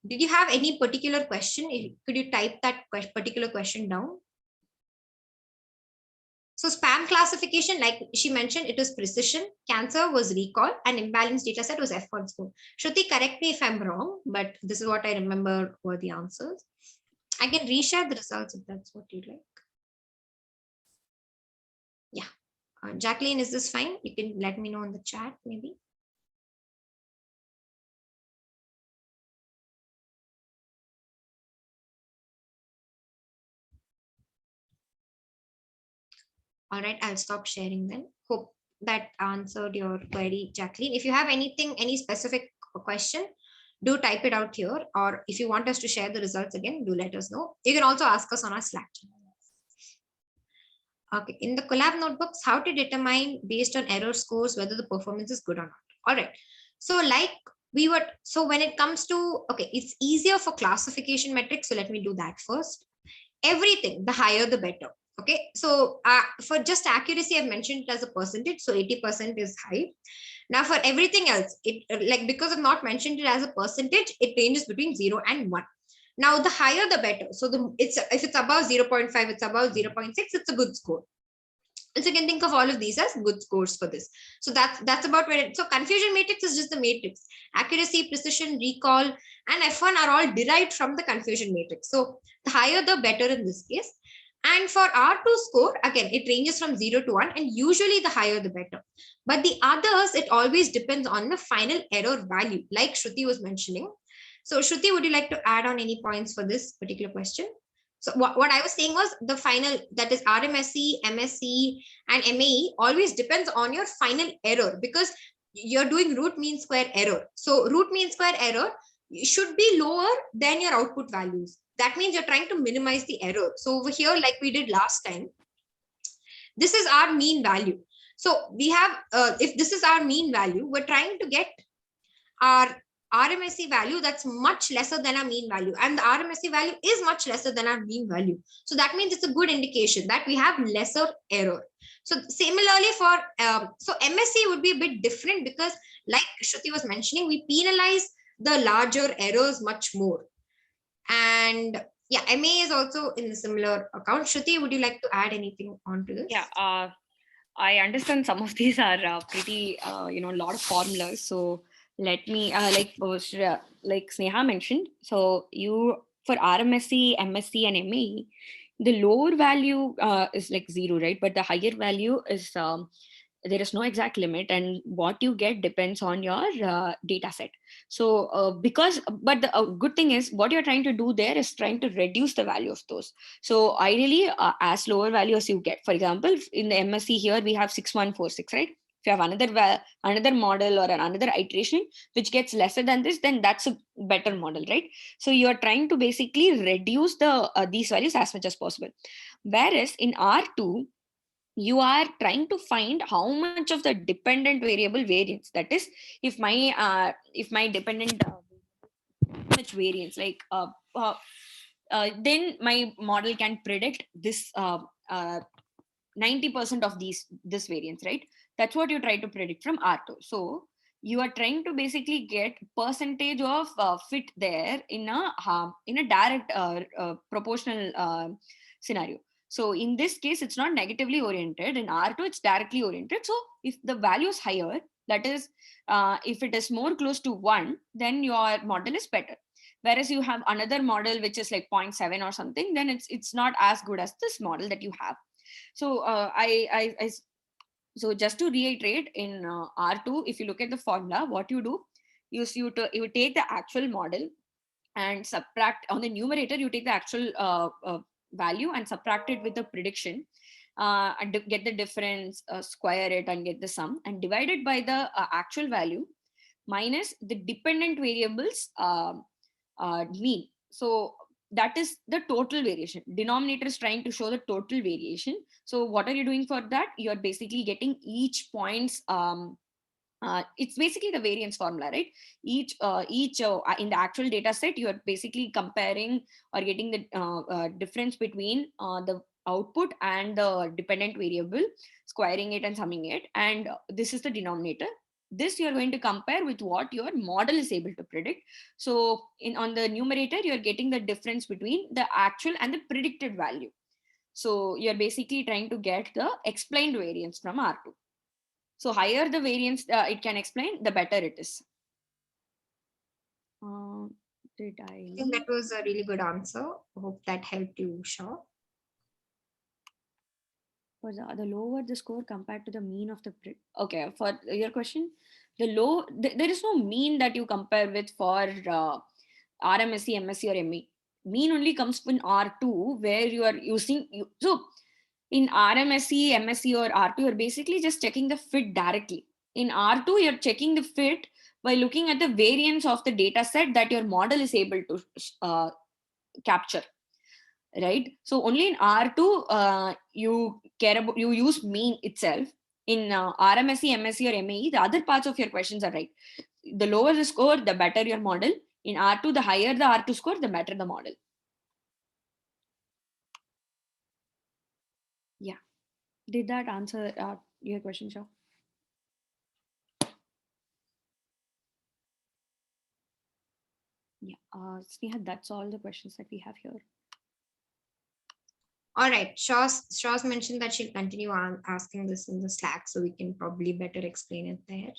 did you have any particular question? Could you type that particular question down? So spam classification, like she mentioned, it was precision, cancer was recall, and imbalanced data set was F1 score. Shruthi, correct me if I'm wrong, but this is what I remember were the answers. I can reshare the results if that's what you'd like. Yeah. Jacqueline, is this fine? You can let me know in the chat, maybe. All right, I'll stop sharing then. Hope that answered your query, Jacqueline. If you have anything, any specific question, do type it out here. Or if you want us to share the results again, do let us know. You can also ask us on our Slack channel. Okay, in the collab notebooks, how to determine based on error scores whether the performance is good or not. All right. So like so when it comes to, okay, it's easier for classification metrics. So let me do that first. Everything, the higher, the better. Okay, so for just accuracy, I've mentioned it as a percentage. So 80% is high. Now for everything else, it like because I've not mentioned it as a percentage, it ranges between 0 and 1. Now the higher the better. So if it's above 0.5, it's above 0.6, it's a good score. So you can think of all of these as good scores for this. So that's about where so confusion matrix is just the matrix. Accuracy, precision, recall, and F1 are all derived from the confusion matrix. So the higher the better in this case. And for R2 score, again, it ranges from 0 to 1, and usually the higher the better. But the others, it always depends on the final error value, like Shruthi was mentioning. So Shruthi, would you like to add on any points for this particular question? So what I was saying was the final, that is RMSE, MSE, and MAE always depends on your final error, because you're doing root mean square error. So root mean square error should be lower than your output values. That means you're trying to minimize the error. So over here, like we did last time, this is our mean value. So we have, if this is our mean value, we're trying to get our RMSE value that's much lesser than our mean value, and the RMSE value is much lesser than our mean value. So that means it's a good indication that we have lesser error. So similarly for, so MSE would be a bit different, because like Shruthi was mentioning, we penalize the larger errors much more. And yeah, MA is also in the similar account. Shruthi, would you like to add anything onto this? Yeah, I understand some of these are pretty, a lot of formulas. So let me, like Sneha mentioned, so you, for RMSE, MSE, and MAE, the lower value is like 0, right? But the higher value is there is no exact limit, and what you get depends on your data set. So but the good thing is what you're trying to do there is trying to reduce the value of those. So ideally, as lower value as you get, for example, in the MSc here we have 6146, right? If you have another model or another iteration which gets lesser than this, then that's a better model, right? So you're trying to basically reduce these values as much as possible. Whereas in R2, you are trying to find how much of the dependent variable variance, that is, if my dependent much variance, like then my model can predict this 90% of this variance, right? That's what you try to predict from R2. So you are trying to basically get percentage of fit there in a direct proportional scenario. So in this case, it's not negatively oriented. In R2, it's directly oriented. So if the value is higher, that is, if it is more close to 1, then your model is better. Whereas you have another model which is like 0.7 or something, then it's not as good as this model that you have. So so just to reiterate, in R2, if you look at the formula, what you do is you take the actual model and subtract on the numerator. You take the actual value and subtract it with the prediction, and get the difference, square it and get the sum, and divide it by the actual value minus the dependent variables mean. So that is the total variation. Denominator is trying to show the total variation. So what are you doing for that? You're basically getting each points. It's basically the variance formula, right? Each in the actual data set, you are basically comparing or getting the difference between the output and the dependent variable, squaring it and summing it, and this is the denominator. This you're going to compare with what your model is able to predict. So on the numerator, you're getting the difference between the actual and the predicted value. So you're basically trying to get the explained variance from R2. So higher the variance it can explain, the better it is. Did I think that was a really good answer. Hope that helped you, Shaw. For the lower the score compared to the mean of the okay, for your question, there is no mean that you compare with for RMSE, MSc or ME. Mean only comes in R2, where you are using so in RMSE, MSc or R2, you're basically just checking the fit directly. In R2, you're checking the fit by looking at the variance of the data set that your model is able to capture, right? So only in R2 you care about, you use mean itself. In RMSE, MSc or MAE, the other parts of your questions are right. The lower the score, the better your model. In R2, the higher the R2 score, the better the model. Yeah. Did that answer your question, Shaw? Yeah. Sneha, that's all the questions that we have here. All right. Shaw's mentioned that she'll continue on asking this in the Slack, so we can probably better explain it there.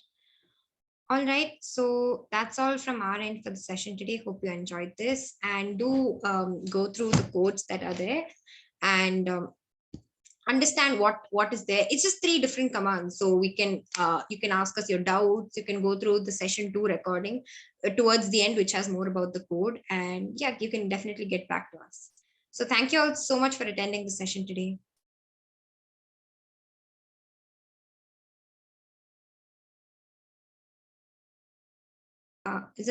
All right, so that's all from our end for the session today. Hope you enjoyed this, and do go through the codes that are there and understand what is there. It's just 3 different commands, so we can you can ask us your doubts. You can go through the session 2 recording towards the end, which has more about the code, and yeah, you can definitely get back to us. So thank you all so much for attending the session today. Is